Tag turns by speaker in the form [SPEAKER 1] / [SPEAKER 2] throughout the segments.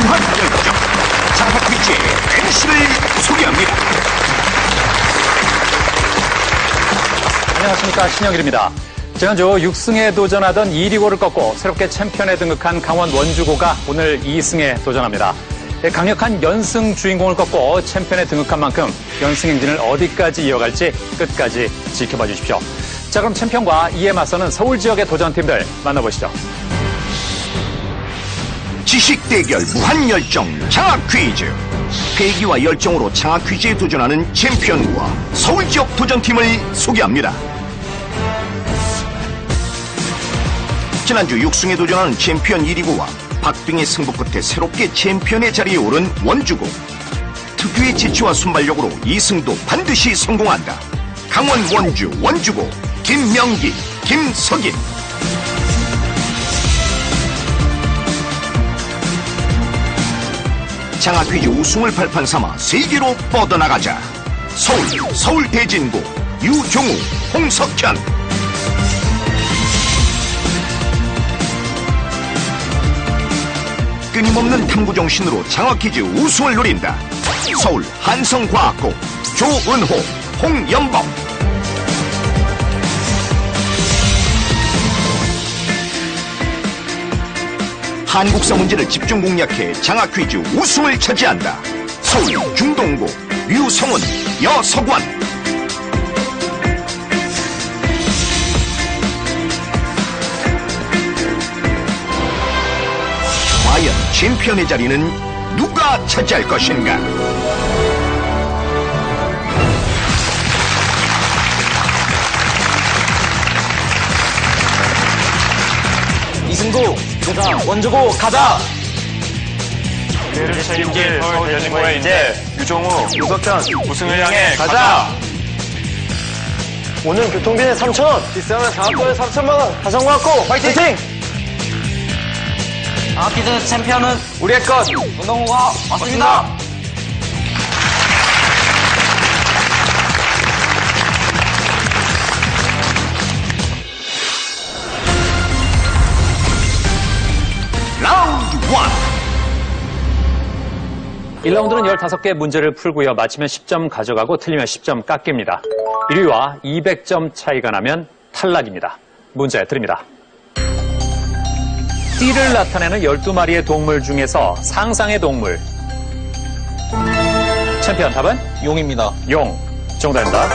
[SPEAKER 1] 무한열정 장학 퀴즈의 MC를 소개합니다.
[SPEAKER 2] 안녕하십니까, 신영일입니다. 지난주 6승에 도전하던 2리고를 꺾고 새롭게 챔피언에 등극한 강원 원주고가 오늘 2승에 도전합니다. 강력한 연승 주인공을 꺾고 챔피언에 등극한 만큼 연승 행진을 어디까지 이어갈지 끝까지 지켜봐 주십시오. 자, 그럼 챔피언과 이에 맞서는 서울 지역의 도전팀들 만나보시죠.
[SPEAKER 1] 지식 대결 무한열정 장학 퀴즈. 패기와 열정으로 장학 퀴즈에 도전하는 챔피언과 서울 지역 도전팀을 소개합니다. 지난주 6승에 도전하는 챔피언 1위고와 박빙의 승부 끝에 새롭게 챔피언의 자리에 오른 원주고. 특유의 재치와 순발력으로 2승도 반드시 성공한다. 강원 원주 원주고 김명기, 김석인. 장학 퀴즈 우승을 발판 삼아 세계로 뻗어나가자. 서울 대진고 유종우, 홍석현. 끊임없는 탐구 정신으로 장학 퀴즈 우승을 노린다. 서울 한성과학고 조은호, 홍연범. 한국사 문제를 집중 공략해 장학 퀴즈 우승을 차지한다. 서울 중동고 류성훈, 여석원. 과연 챔피언의 자리는 누가 차지할 것인가?
[SPEAKER 3] 이승구, 원주고 가자!
[SPEAKER 4] 우리를 책임질 서울 대진고의 인재 유종우, 유석현 우승을 향해 가자!
[SPEAKER 3] 오늘 교통비는 3,000원, 비싸면 장학금에 3,000만 원. 가정과학고 화이팅!
[SPEAKER 5] 장학퀴즈 챔피언은
[SPEAKER 3] 우리의 것!
[SPEAKER 5] 운동호가 왔습니다.
[SPEAKER 1] 라운드 1.
[SPEAKER 2] 1라운드는 15개 문제를 풀고요. 맞히면 10점 가져가고 틀리면 10점 깎입니다. 1위와 200점 차이가 나면 탈락입니다. 문제 드립니다. 띠를 나타내는 12마리의 동물 중에서 상상의 동물. 챔피언 답은?
[SPEAKER 3] 용입니다.
[SPEAKER 2] 용. 정답입니다.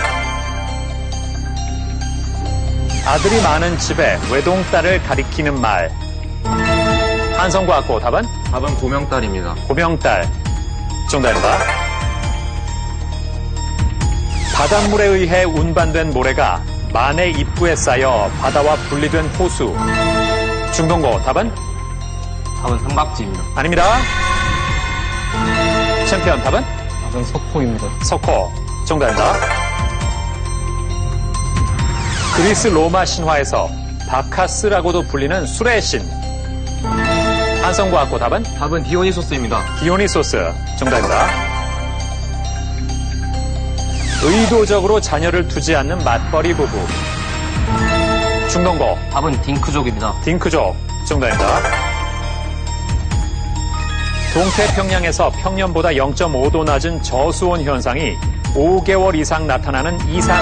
[SPEAKER 2] 아들이 많은 집에 외동딸을 가리키는 말. 한성과학고 답은?
[SPEAKER 3] 답은 고명딸입니다.
[SPEAKER 2] 고명딸. 정답입니다. 바닷물에 의해 운반된 모래가 만의 입구에 쌓여 바다와 분리된 호수. 중동고 답은?
[SPEAKER 3] 답은 삼박지입니다.
[SPEAKER 2] 아닙니다. 챔피언 답은?
[SPEAKER 3] 답은 석호입니다.
[SPEAKER 2] 석호. 정답입니다. 그리스 로마 신화에서 바카스라고도 불리는 술의 신. 한성과학고 답은?
[SPEAKER 3] 답은 디오니소스입니다.
[SPEAKER 2] 디오니소스. 정답입니다. 의도적으로 자녀를 두지 않는 맞벌이 부부. 중동고.
[SPEAKER 3] 답은 딩크족입니다.
[SPEAKER 2] 딩크족. 정답입니다. 동태평양에서 평년보다 0.5도 낮은 저수온 현상이 5개월 이상 나타나는 이상.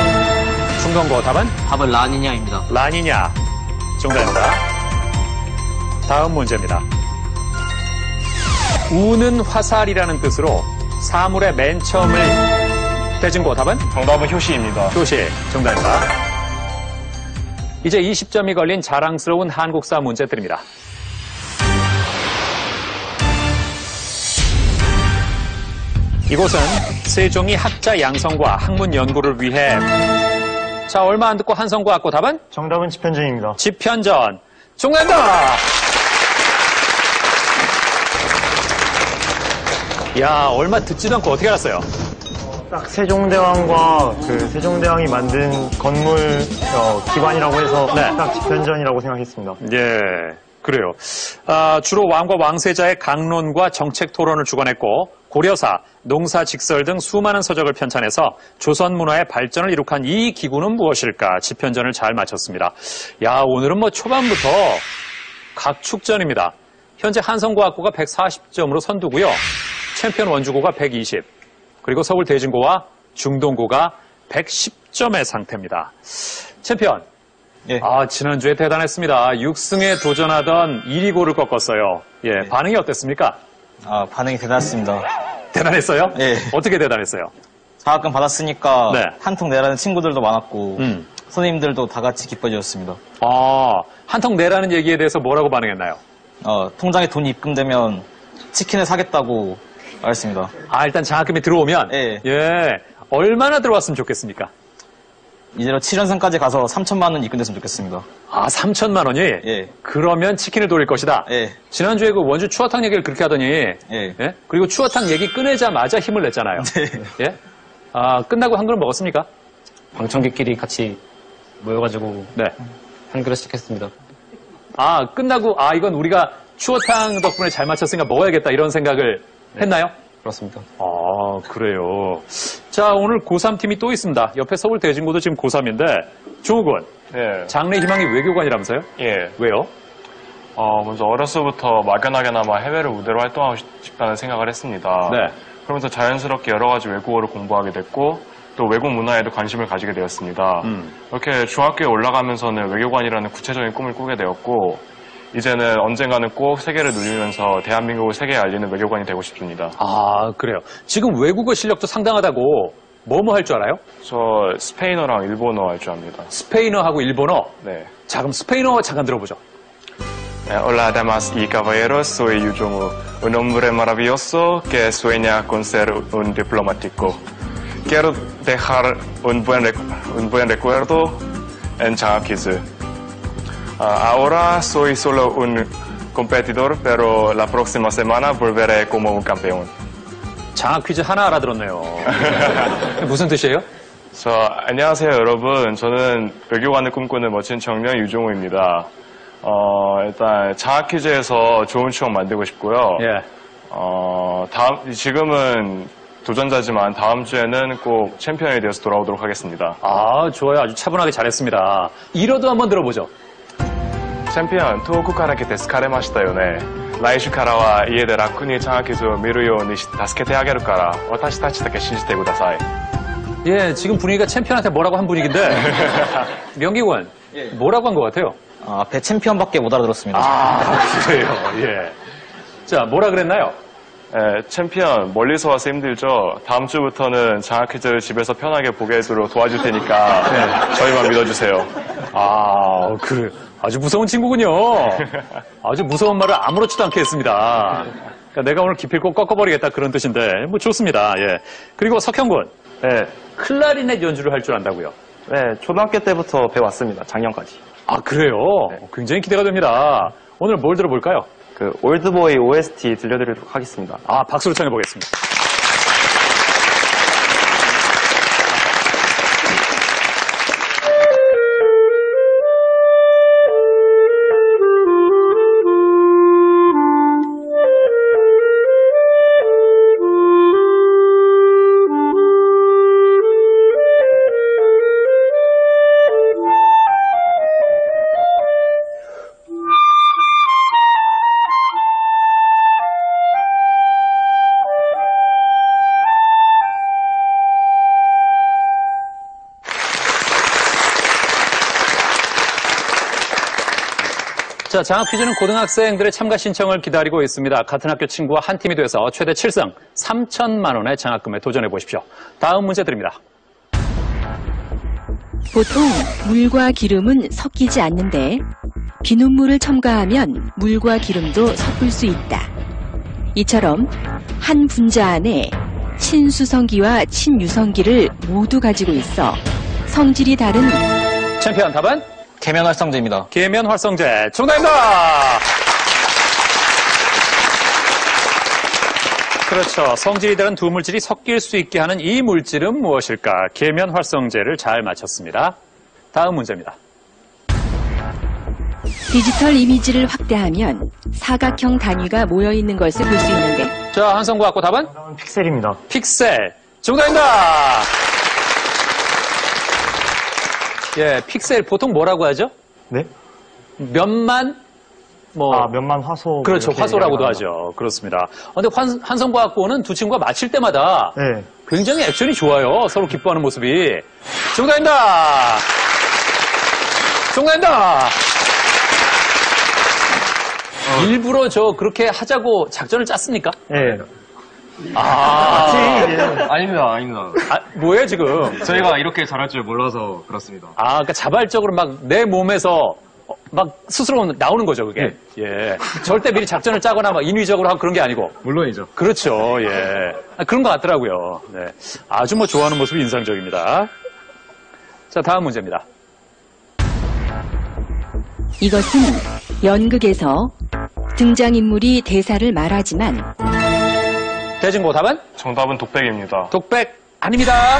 [SPEAKER 2] 중동고 답은?
[SPEAKER 3] 답은 라니냐입니다.
[SPEAKER 2] 라니냐. 정답입니다. 다음 문제입니다. 우는 화살이라는 뜻으로 사물의 맨 처음을 대진고 답은?
[SPEAKER 4] 정답은 효시입니다.
[SPEAKER 2] 효시. 정답입니다. 이제 20점이 걸린 자랑스러운 한국사 문제 드립니다. 이곳은 세종이 학자 양성과 학문 연구를 위해 자, 얼마 안 듣고 한성과학고 답은?
[SPEAKER 4] 정답은 집현전입니다.
[SPEAKER 2] 집현전. 정답입니다. 야, 얼마 듣지도 않고 어떻게 알았어요?
[SPEAKER 4] 딱 세종대왕과 세종대왕이 만든 건물 기관이라고 해서
[SPEAKER 2] 네.
[SPEAKER 4] 딱 집현전이라고 생각했습니다.
[SPEAKER 2] 예, 그래요. 주로 왕과 왕세자의 강론과 정책 토론을 주관했고 고려사, 농사직설 등 수많은 서적을 편찬해서 조선 문화의 발전을 이룩한 이 기구는 무엇일까? 집현전을 잘 맞췄습니다. 야, 오늘은 뭐 초반부터 각축전입니다. 현재 한성과학고가 140점으로 선두고요. 챔피언 원주고가 120, 그리고 서울대진고와 중동고가 110점의 상태입니다. 챔피언,
[SPEAKER 3] 예.
[SPEAKER 2] 지난주에 대단했습니다. 6승에 도전하던 1위고를 꺾었어요. 예, 반응이 어땠습니까?
[SPEAKER 3] 반응이 대단했습니다.
[SPEAKER 2] 대단했어요?
[SPEAKER 3] 예.
[SPEAKER 2] 어떻게 대단했어요?
[SPEAKER 3] 장학금 받았으니까
[SPEAKER 2] 네.
[SPEAKER 3] 한통 내라는 친구들도 많았고 선생님들도 다 같이 기뻐해 주셨습니다.
[SPEAKER 2] 한턱 내라는 얘기에 대해서 뭐라고 반응했나요?
[SPEAKER 3] 통장에 돈이 입금되면 치킨을 사겠다고 말했습니다.
[SPEAKER 2] 일단 장학금이 들어오면?
[SPEAKER 3] 예.
[SPEAKER 2] 얼마나 들어왔으면 좋겠습니까?
[SPEAKER 3] 이제로 7연승까지 가서 3천만 원 입금됐으면 좋겠습니다.
[SPEAKER 2] 3천만 원이?
[SPEAKER 3] 예.
[SPEAKER 2] 그러면 치킨을 돌릴 것이다?
[SPEAKER 3] 예.
[SPEAKER 2] 지난주에 그 원주 추어탕 얘기를 그렇게 하더니,
[SPEAKER 3] 예.
[SPEAKER 2] 그리고 추어탕 얘기 꺼내자마자 힘을 냈잖아요.
[SPEAKER 3] 네.
[SPEAKER 2] 예? 끝나고 한 그릇 먹었습니까?
[SPEAKER 6] 방청객끼리 같이 모여가지고
[SPEAKER 2] 네.
[SPEAKER 6] 한 그릇씩 했습니다.
[SPEAKER 2] 끝나고, 이건 우리가 추어탕 덕분에 잘 맞췄으니까 먹어야겠다, 이런 생각을 했나요?
[SPEAKER 6] 그렇습니다.
[SPEAKER 2] 그래요. 자, 오늘 고3 팀이 또 있습니다. 옆에 서울대진고도 지금 고3인데, 종욱은
[SPEAKER 4] 예.
[SPEAKER 2] 장래 희망이 외교관이라면서요?
[SPEAKER 4] 예.
[SPEAKER 2] 왜요?
[SPEAKER 4] 먼저 어려서부터 막연하게나마 해외를 무대로 활동하고 싶다는 생각을 했습니다.
[SPEAKER 2] 네.
[SPEAKER 4] 그러면서 자연스럽게 여러 가지 외국어를 공부하게 됐고, 또 외국 문화에도 관심을 가지게 되었습니다. 이렇게 중학교에 올라가면서는 외교관이라는 구체적인 꿈을 꾸게 되었고, 이제는 언젠가는 꼭 세계를 누리면서 대한민국을 세계에 알리는 외교관이 되고 싶습니다.
[SPEAKER 2] 그래요. 지금 외국어 실력도 상당하다고 뭐뭐 할 줄 알아요?
[SPEAKER 4] 저 스페인어랑 일본어 할 줄 압니다.
[SPEAKER 2] 스페인어하고 일본어?
[SPEAKER 4] 네.
[SPEAKER 2] 자, 그럼 스페인어 잠깐 들어보죠.
[SPEAKER 4] Hola, damas y caballeros, soy Yu Jong-woo, un hombre maravilloso que sueña con ser un diplomático. Quiero dejar un buen recuerdo en Chang'an Quiz. Ahora soy solo un competidor, pero la próxima semana volveré como un campeón.
[SPEAKER 2] 장학 퀴즈 하나 알아들었네요. 무슨 뜻이에요?
[SPEAKER 4] 안녕하세요, 여러분. 저는 외교관을 꿈꾸는 멋진 청년 유종우입니다. 일단 장학 퀴즈에서 좋은 추억 만들고 싶고요.
[SPEAKER 2] 예.
[SPEAKER 4] 지금은 도전자지만 다음 주에는 꼭 챔피언이 되어서 돌아오도록 하겠습니다.
[SPEAKER 2] 좋아요. 아주 차분하게 잘했습니다. 이러도 한번 들어보죠.
[SPEAKER 4] チャンピオン、遠くから来て疲れましたよね。来週からは家で楽にチャンキズを見るように助けてあげるから、私たちだけ信じてください。
[SPEAKER 2] 예, 지금 분위기가 챔피언한테 뭐라고 한 분위기인데, 명기군, 뭐라고 한 것 같아요?
[SPEAKER 3] 앞에 챔피언밖에 못 알아들었습니다.
[SPEAKER 2] 그래요, 예. 자, 뭐라 그랬나요?
[SPEAKER 4] 챔피언, 멀리서 와서 힘들죠? 다음 주부터는 장학 퀴즈를 집에서 편하게 보게 해도록 도와줄 테니까, 저희만 믿어주세요.
[SPEAKER 2] 그래. 아주 무서운 친구군요. 아주 무서운 말을 아무렇지도 않게 했습니다. 그러니까 내가 오늘 기필코 꺾어버리겠다 그런 뜻인데, 뭐 좋습니다. 예. 그리고 석형군.
[SPEAKER 7] 네.
[SPEAKER 2] 클라리넷 연주를 할 줄 안다고요?
[SPEAKER 7] 네, 초등학교 때부터 배웠습니다. 작년까지.
[SPEAKER 2] 그래요? 굉장히 기대가 됩니다. 오늘 뭘 들어볼까요?
[SPEAKER 7] 그 올드보이 OST 들려드리도록 하겠습니다.
[SPEAKER 2] 박수로 청해보겠습니다. 자, 장학 퀴즈는 고등학생들의 참가 신청을 기다리고 있습니다. 같은 학교 친구와 한 팀이 돼서 최대 7승 3천만 원의 장학금에 도전해 보십시오. 다음 문제 드립니다.
[SPEAKER 8] 보통 물과 기름은 섞이지 않는데 비눗물을 첨가하면 물과 기름도 섞을 수 있다. 이처럼 한 분자 안에 친수성기와 친유성기를 모두 가지고 있어 성질이 다른
[SPEAKER 2] 챔피언 답은?
[SPEAKER 3] 계면활성제입니다.
[SPEAKER 2] 계면활성제. 정답입니다! 그렇죠. 성질이 다른 두 물질이 섞일 수 있게 하는 이 물질은 무엇일까? 계면활성제를 잘 맞췄습니다. 다음 문제입니다.
[SPEAKER 8] 디지털 이미지를 확대하면 사각형 단위가 모여있는 것을 볼 수 있는데
[SPEAKER 2] 자, 한성고학고 답은?
[SPEAKER 7] 픽셀입니다.
[SPEAKER 2] 픽셀. 정답입니다! 예, 픽셀 보통 뭐라고 하죠?
[SPEAKER 7] 네?
[SPEAKER 2] 몇만
[SPEAKER 7] 몇만 화소.
[SPEAKER 2] 그렇죠.
[SPEAKER 7] 이렇게
[SPEAKER 2] 화소라고도
[SPEAKER 7] 얘기하나.
[SPEAKER 2] 하죠. 그렇습니다. 근데 한성과학고는 두 친구가 맞힐 때마다
[SPEAKER 7] 네.
[SPEAKER 2] 굉장히 액션이 좋아요. 서로 기뻐하는 모습이. 정답입니다. 정답입니다. 일부러 그렇게 하자고 작전을 짰습니까?
[SPEAKER 7] 예.
[SPEAKER 6] 아닙니다, 아닙니다.
[SPEAKER 2] 뭐예요, 지금?
[SPEAKER 6] 저희가 이렇게 잘할 줄 몰라서 그렇습니다.
[SPEAKER 2] 그러니까 자발적으로 막 내 몸에서 막 스스로 나오는 거죠, 그게. 예. 절대 미리 작전을 짜거나 막 인위적으로 하고 그런 게 아니고.
[SPEAKER 6] 물론이죠.
[SPEAKER 2] 그렇죠, 예. 그런 것 같더라고요. 네. 아주 좋아하는 모습이 인상적입니다. 자, 다음 문제입니다.
[SPEAKER 8] 이것은 연극에서 등장인물이 대사를 말하지만
[SPEAKER 2] 대진고 답은?
[SPEAKER 4] 정답은 독백입니다.
[SPEAKER 2] 독백 아닙니다.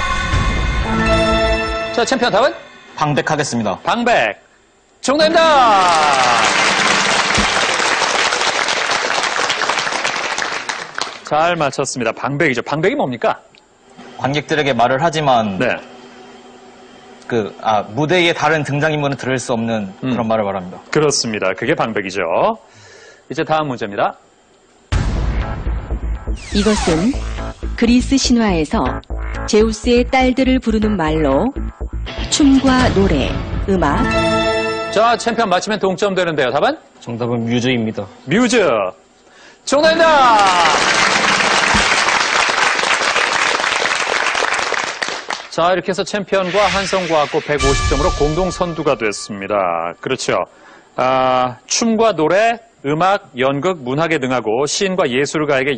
[SPEAKER 2] 자, 챔피언 답은?
[SPEAKER 6] 방백하겠습니다.
[SPEAKER 2] 방백. 정답입니다. 잘 맞췄습니다. 방백이죠. 방백이 뭡니까?
[SPEAKER 6] 관객들에게 말을 하지만
[SPEAKER 2] 네.
[SPEAKER 6] 무대에 다른 등장인물은 들을 수 없는 그런 말을 말합니다.
[SPEAKER 2] 그렇습니다. 그게 방백이죠. 이제 다음 문제입니다.
[SPEAKER 8] 이것은 그리스 신화에서 제우스의 딸들을 부르는 말로 춤과 노래, 음악,
[SPEAKER 2] 자, 챔피언 맞히면 동점 되는데요. 답은?
[SPEAKER 6] 정답은 뮤즈입니다.
[SPEAKER 2] 뮤즈. 정답입니다. 자, 이렇게 해서 챔피언과 한성과학고 150점으로 공동 선두가 됐습니다. 그렇죠. 춤과 노래, 음악, 연극, 문학에 능하고 시인과 예술가에게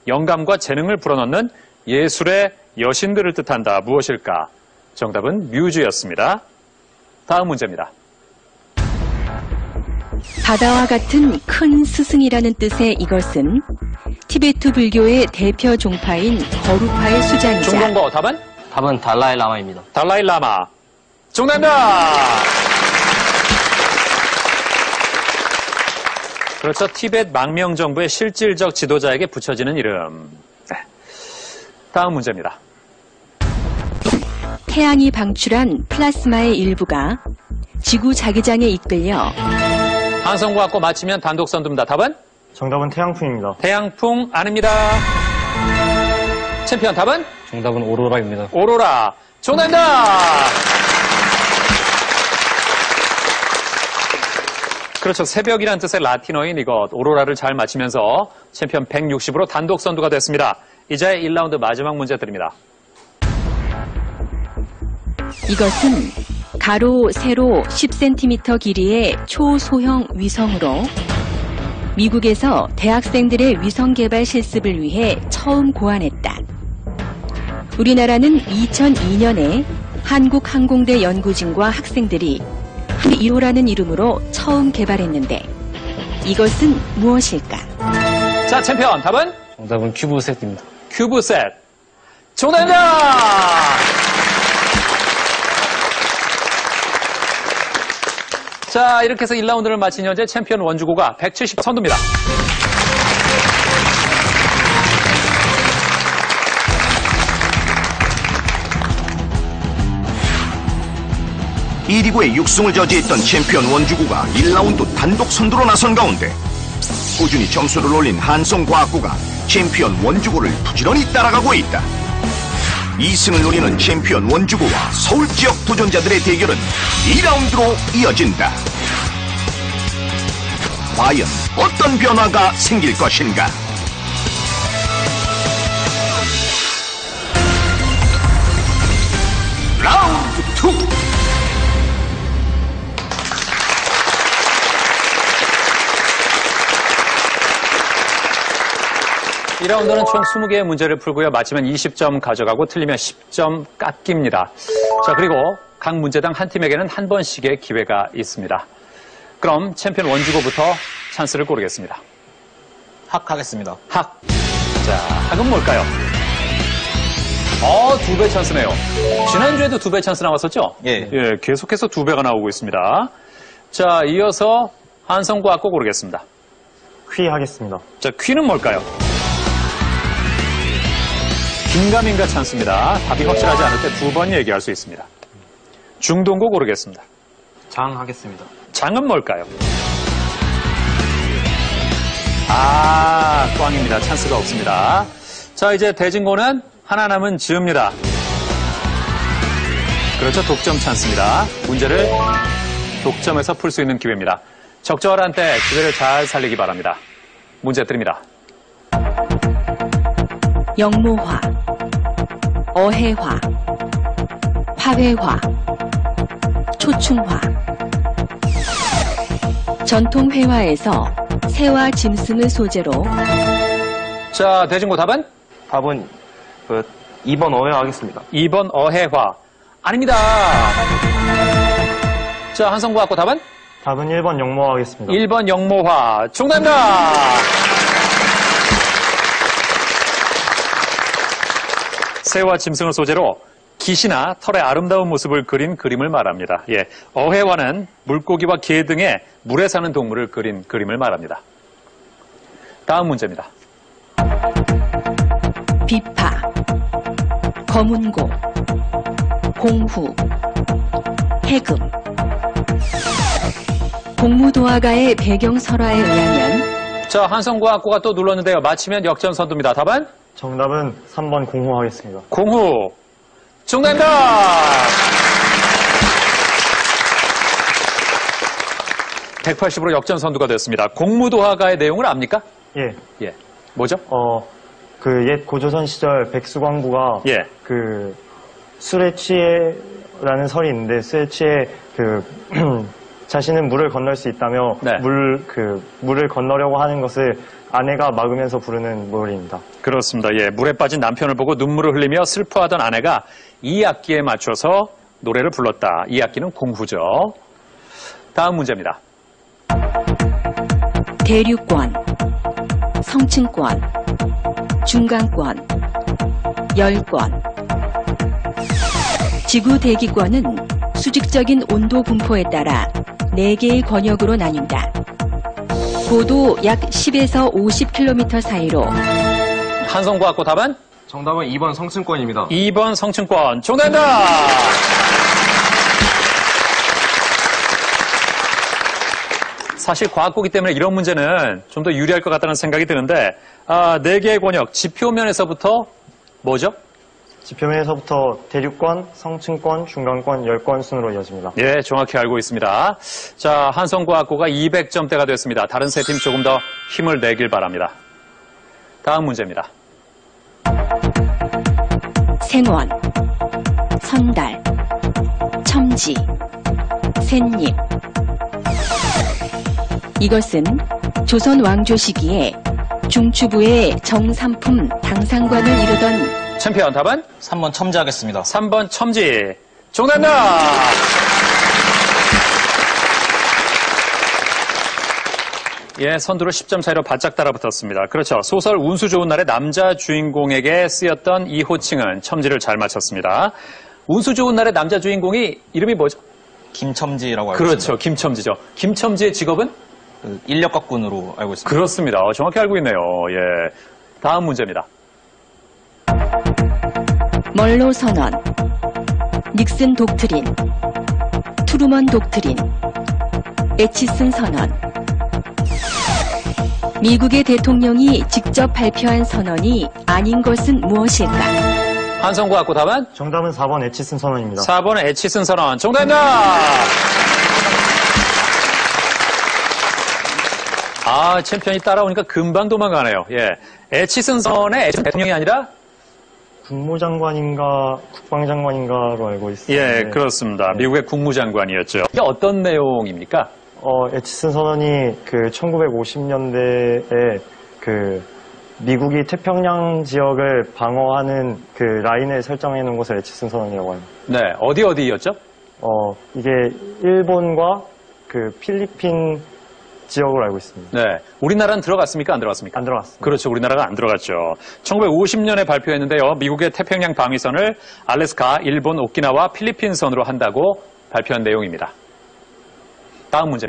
[SPEAKER 2] 영감과 재능을 불어넣는 예술의 여신들을 뜻한다. 무엇일까? 정답은 뮤즈였습니다. 다음 문제입니다.
[SPEAKER 8] 바다와 같은 큰 스승이라는 뜻의 이것은 티베트 불교의 대표 종파인 거루파의 수장이자
[SPEAKER 2] 종동거 답은?
[SPEAKER 6] 답은 달라이라마입니다.
[SPEAKER 2] 달라이라마. 정답입니다. 그렇죠. 티벳 망명정부의 실질적 지도자에게 붙여지는 이름. 네. 다음 문제입니다.
[SPEAKER 8] 태양이 방출한 플라스마의 일부가 지구 자기장에 이끌려
[SPEAKER 2] 한성과학고 맞히면 단독 선두입니다. 답은?
[SPEAKER 7] 정답은 태양풍입니다.
[SPEAKER 2] 태양풍 아닙니다. 챔피언 답은?
[SPEAKER 6] 정답은 오로라입니다.
[SPEAKER 2] 오로라. 정답입니다. 그렇죠. 새벽이라는 뜻의 라틴어인 이것 오로라를 잘 맞히면서 챔피언 160으로 단독 선두가 됐습니다. 이제 1라운드 마지막 문제 드립니다.
[SPEAKER 8] 이것은 가로, 세로 10cm 길이의 초소형 위성으로 미국에서 대학생들의 위성 개발 실습을 위해 처음 고안했다. 우리나라는 2002년에 한국항공대 연구진과 학생들이 1호라는 이름으로 처음 개발했는데 이것은 무엇일까?
[SPEAKER 2] 자, 챔피언 답은?
[SPEAKER 6] 정답은 큐브셋입니다.
[SPEAKER 2] 큐브셋. 정답입니다. 자, 이렇게 해서 1라운드를 마친 현재 챔피언 원주고가 170 선두입니다.
[SPEAKER 1] 이 리그의 6승을 저지했던 챔피언 원주구가 1라운드 단독 선두로 나선 가운데 꾸준히 점수를 올린 한성과학구가 챔피언 원주구를 부지런히 따라가고 있다. 2승을 노리는 챔피언 원주구와 서울 지역 도전자들의 대결은 2라운드로 이어진다. 과연 어떤 변화가 생길 것인가? 라운드 2.
[SPEAKER 2] 이 라운드는 총 20개의 문제를 풀고요. 맞히면 20점 가져가고 틀리면 10점 깎입니다. 자, 그리고 각 문제당 한 팀에게는 한 번씩의 기회가 있습니다. 그럼 챔피언 원주고부터 찬스를 고르겠습니다.
[SPEAKER 6] 학 하겠습니다.
[SPEAKER 2] 학. 자, 학은 뭘까요? 2배 찬스네요. 지난주에도 2배 찬스 나왔었죠?
[SPEAKER 6] 예.
[SPEAKER 2] 계속해서 2배가 나오고 있습니다. 자, 이어서 한성과학고 고르겠습니다.
[SPEAKER 7] 퀴 하겠습니다.
[SPEAKER 2] 자, 퀴는 뭘까요? 긴가민가 찬스입니다. 답이 확실하지 않을 때 2번 얘기할 수 있습니다. 중동고 고르겠습니다.
[SPEAKER 6] 장 하겠습니다.
[SPEAKER 2] 장은 뭘까요? 꽝입니다. 찬스가 없습니다. 자, 이제 대진고는 하나 남은 지읍니다. 그렇죠. 독점 찬스입니다. 문제를 독점에서 풀 수 있는 기회입니다. 적절한 때 기회를 잘 살리기 바랍니다. 문제 드립니다.
[SPEAKER 8] 영모화, 어해화, 화훼화, 초충화. 전통 회화에서 새와 짐승을 소재로
[SPEAKER 2] 자, 대진고 답은?
[SPEAKER 3] 답은 2번 어해화 하겠습니다.
[SPEAKER 2] 2번 어해화. 아닙니다. 자, 한성고학고 답은?
[SPEAKER 7] 답은 1번 영모화 하겠습니다.
[SPEAKER 2] 1번 영모화. 정답입니다. 새와 짐승을 소재로 깃이나 털의 아름다운 모습을 그린 그림을 말합니다. 예, 어해화는 물고기와 개 등의 물에 사는 동물을 그린 그림을 말합니다. 다음 문제입니다.
[SPEAKER 8] 비파, 거문고, 공후, 해금. 공무도화가의 배경설화에 의하면
[SPEAKER 2] 자, 한성고학고가 또 눌렀는데요. 맞히면 역전선두입니다. 답은?
[SPEAKER 7] 정답은 3번 공후 하겠습니다.
[SPEAKER 2] 공후. 정답입니다. (180으로) 역전선두가 되었습니다. 공무도화가의 내용을 압니까?
[SPEAKER 7] 예.
[SPEAKER 2] 예. 뭐죠?
[SPEAKER 7] 그 옛 고조선 시절 백수광부가
[SPEAKER 2] 예.
[SPEAKER 7] 그 술에 취해라는 설이 있는데 술에 취해 그 자신은 물을 건널 수 있다며
[SPEAKER 2] 네.
[SPEAKER 7] 물을 건너려고 하는 것을 아내가 막으면서 부르는 노래입니다.
[SPEAKER 2] 그렇습니다. 예. 물에 빠진 남편을 보고 눈물을 흘리며 슬퍼하던 아내가 이 악기에 맞춰서 노래를 불렀다. 이 악기는 공후죠. 다음 문제입니다.
[SPEAKER 8] 대류권, 성층권, 중간권, 열권. 지구 대기권은 수직적인 온도 분포에 따라 4개의 권역으로 나뉜다. 고도 약 10에서 50km 사이로
[SPEAKER 2] 한성고학고 답은?
[SPEAKER 3] 정답은 2번 성층권입니다.
[SPEAKER 2] 2번 성층권. 정답입니다. 사실 과학고기 때문에 이런 문제는 좀 더 유리할 것 같다는 생각이 드는데 4개의 권역, 지표면에서부터 뭐죠?
[SPEAKER 7] 지표면에서부터 대류권, 성층권, 중간권, 열권 순으로 이어집니다.
[SPEAKER 2] 예, 정확히 알고 있습니다. 자, 한성고학고가 200점대가 됐습니다. 다른 세 팀 조금 더 힘을 내길 바랍니다. 다음 문제입니다.
[SPEAKER 8] 생원, 선달, 첨지, 샌잎. 이것은 조선 왕조 시기에 중추부의 정삼품 당상관을 이루던
[SPEAKER 2] 챔피언 답은?
[SPEAKER 6] 3번 첨지하겠습니다.
[SPEAKER 2] 3번 첨지. 정답입니다. 예, 선두를 10점 차이로 바짝 따라붙었습니다. 그렇죠. 소설 운수 좋은 날의 남자 주인공에게 쓰였던 이 호칭은 첨지를 잘 맞췄습니다. 운수 좋은 날의 남자 주인공이 이름이 뭐죠?
[SPEAKER 6] 김첨지라고 알고
[SPEAKER 2] 그렇죠.
[SPEAKER 6] 있습니다.
[SPEAKER 2] 김첨지죠. 김첨지의 직업은?
[SPEAKER 6] 인력거꾼으로 알고 있습니다.
[SPEAKER 2] 그렇습니다. 정확히 알고 있네요. 예. 다음 문제입니다.
[SPEAKER 8] 멀로 선언, 닉슨 독트린, 트루먼 독트린, 에치슨 선언. 미국의 대통령이 직접 발표한 선언이 아닌 것은 무엇일까?
[SPEAKER 2] 한성고학고 답은?
[SPEAKER 7] 정답은 4번 에치슨 선언입니다.
[SPEAKER 2] 4번은 에치슨 선언. 정답입니다. 챔피언이 따라오니까 금방 도망가네요. 예. 에치슨 선언의 에치슨 대통령이 아니라?
[SPEAKER 7] 국무장관인가 국방장관인가로 알고 있습니다.
[SPEAKER 2] 예, 그렇습니다. 미국의 국무장관이었죠. 이게 어떤 내용입니까?
[SPEAKER 7] 에치슨 선언이 그 1950년대에 그 미국이 태평양 지역을 방어하는 그 라인을 설정해 놓은 것을 에치슨 선언이라고 합니다.
[SPEAKER 2] 네, 어디였죠?
[SPEAKER 7] 이게 일본과 그 필리핀 지역으로 알고 있습니다.
[SPEAKER 2] 네. 우리나라는 들어갔습니까? 안 들어갔습니까?
[SPEAKER 7] 안 들어갔습니다.
[SPEAKER 2] 그렇죠. 우리나라가 안 들어갔죠. 1950년에 발표했는데요. 미국의 태평양 방위선을 알래스카, 일본, 오키나와 필리핀 선으로 한다고 발표한 내용입니다. 다음 문제.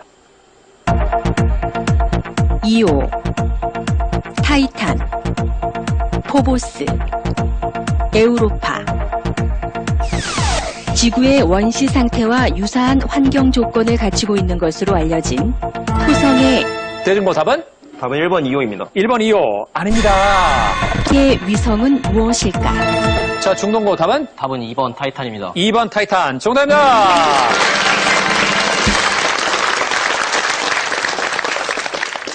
[SPEAKER 8] 이오, 타이탄, 포보스, 에우로파. 지구의 원시 상태와 유사한 환경 조건을 갖추고 있는 것으로 알려진 토성의
[SPEAKER 2] 대중고 답은?
[SPEAKER 3] 답은 1번 2호입니다.
[SPEAKER 2] 1번 2호 아닙니다.
[SPEAKER 8] 의 위성은 무엇일까?
[SPEAKER 2] 자, 중동고 답은
[SPEAKER 5] 답은 2번 타이탄입니다.
[SPEAKER 2] 2번 타이탄 정답입니다.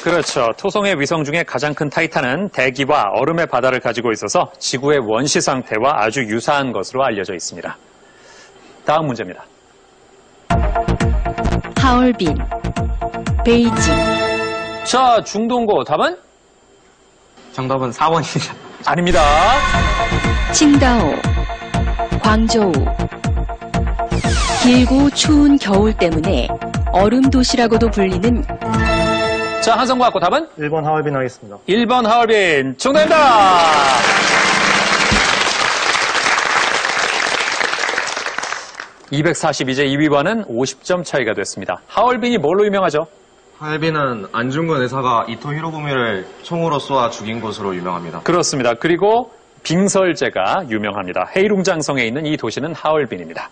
[SPEAKER 2] 그렇죠. 토성의 위성 중에 가장 큰 타이탄은 대기와 얼음의 바다를 가지고 있어서 지구의 원시 상태와 아주 유사한 것으로 알려져 있습니다. 다음 문제입니다.
[SPEAKER 8] 하얼빈, 베이징,
[SPEAKER 2] 자, 중동고 답은
[SPEAKER 3] 정답은 4번입니다.
[SPEAKER 2] 아닙니다.
[SPEAKER 8] 칭다오, 광저우. 길고 추운 겨울 때문에 얼음 도시라고도 불리는
[SPEAKER 2] 자, 한성과학고 답은
[SPEAKER 7] 1번 하얼빈 하겠습니다.
[SPEAKER 2] 1번 하얼빈 정답입니다. (242제) 2위와는 50점 차이가 됐습니다. 하얼빈이 뭘로 유명하죠?
[SPEAKER 3] 하얼빈은 안중근 의사가 이토 히로부미를 총으로 쏘아 죽인 곳으로 유명합니다.
[SPEAKER 2] 그렇습니다. 그리고 빙설제가 유명합니다. 헤이룽장성에 있는 이 도시는 하얼빈입니다.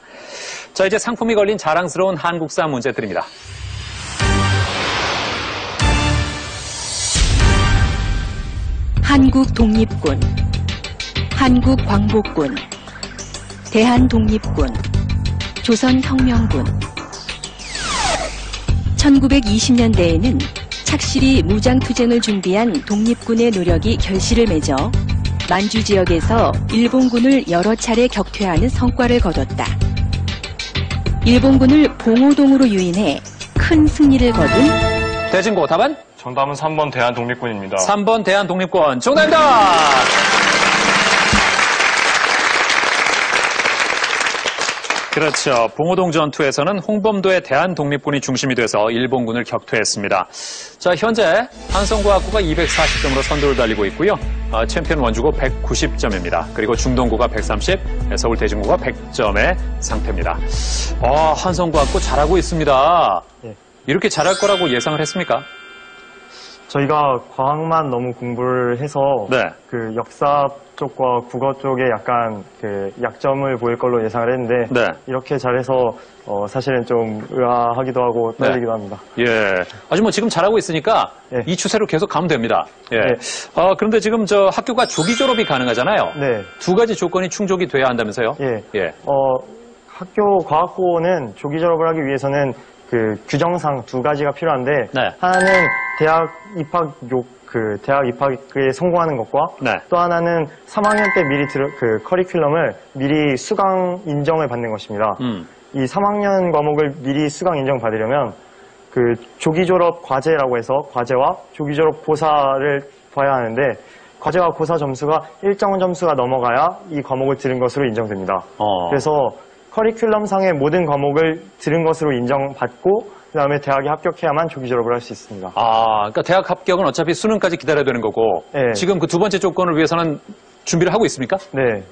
[SPEAKER 2] 자, 이제 상품이 걸린 자랑스러운 한국사 문제 드립니다.
[SPEAKER 8] 한국 독립군, 한국 광복군, 대한독립군, 조선혁명군. 1920년대에는 착실히 무장투쟁을 준비한 독립군의 노력이 결실을 맺어 만주 지역에서 일본군을 여러 차례 격퇴하는 성과를 거뒀다. 일본군을 봉오동으로 유인해 큰 승리를 거둔
[SPEAKER 2] 대진고 답은
[SPEAKER 4] 정답은 3번 대한독립군입니다.
[SPEAKER 2] 3번 대한독립군 정답입니다. 그렇죠. 봉오동 전투에서는 홍범도의 대한독립군이 중심이 돼서 일본군을 격퇴했습니다. 자, 현재 한성과학고가 240점으로 선두를 달리고 있고요. 챔피언 원주고 190점입니다. 그리고 중동고가 130, 서울대진고가 100점의 상태입니다. 한성과학고 잘하고 있습니다.
[SPEAKER 7] 네.
[SPEAKER 2] 이렇게 잘할 거라고 예상을 했습니까?
[SPEAKER 7] 저희가 과학만 너무 공부를 해서
[SPEAKER 2] 네.
[SPEAKER 7] 그 역사 쪽과 국어 쪽에 약간 그 약점을 보일 걸로 예상을 했는데
[SPEAKER 2] 네.
[SPEAKER 7] 이렇게 잘해서 사실은 좀 의아하기도 하고 떨리기도
[SPEAKER 2] 네.
[SPEAKER 7] 합니다.
[SPEAKER 2] 예. 아주 뭐 지금 잘하고 있으니까
[SPEAKER 7] 네.
[SPEAKER 2] 이 추세로 계속 가면 됩니다. 예.
[SPEAKER 7] 네.
[SPEAKER 2] 그런데 지금 저 학교가 조기 졸업이 가능하잖아요.
[SPEAKER 7] 네.
[SPEAKER 2] 두 가지 조건이 충족이 돼야 한다면서요?
[SPEAKER 7] 예.
[SPEAKER 2] 예.
[SPEAKER 7] 학교 과학고는 조기 졸업을 하기 위해서는 그 규정상 두 가지가 필요한데
[SPEAKER 2] 네.
[SPEAKER 7] 하나는 대학 입학에 성공하는 것과
[SPEAKER 2] 네.
[SPEAKER 7] 또 하나는 3학년 때 미리 그 커리큘럼을 미리 수강 인정을 받는 것입니다. 이 3학년 과목을 미리 수강 인정 받으려면 그 조기 졸업 과제라고 해서 과제와 조기 졸업 고사를 봐야 하는데 과제와 고사 점수가 일정 점수가 넘어가야 이 과목을 들은 것으로 인정됩니다. 그래서 커리큘럼 상의 모든 과목을 들은 것으로 인정받고 그다음에 대학에 합격해야만 조기 졸업을 할 수 있습니다.
[SPEAKER 2] 그러니까 대학 합격은 어차피 수능까지 기다려야 되는 거고
[SPEAKER 7] 네.
[SPEAKER 2] 지금 그 두 번째 조건을 위해서는 준비를 하고 있습니까?
[SPEAKER 7] 네.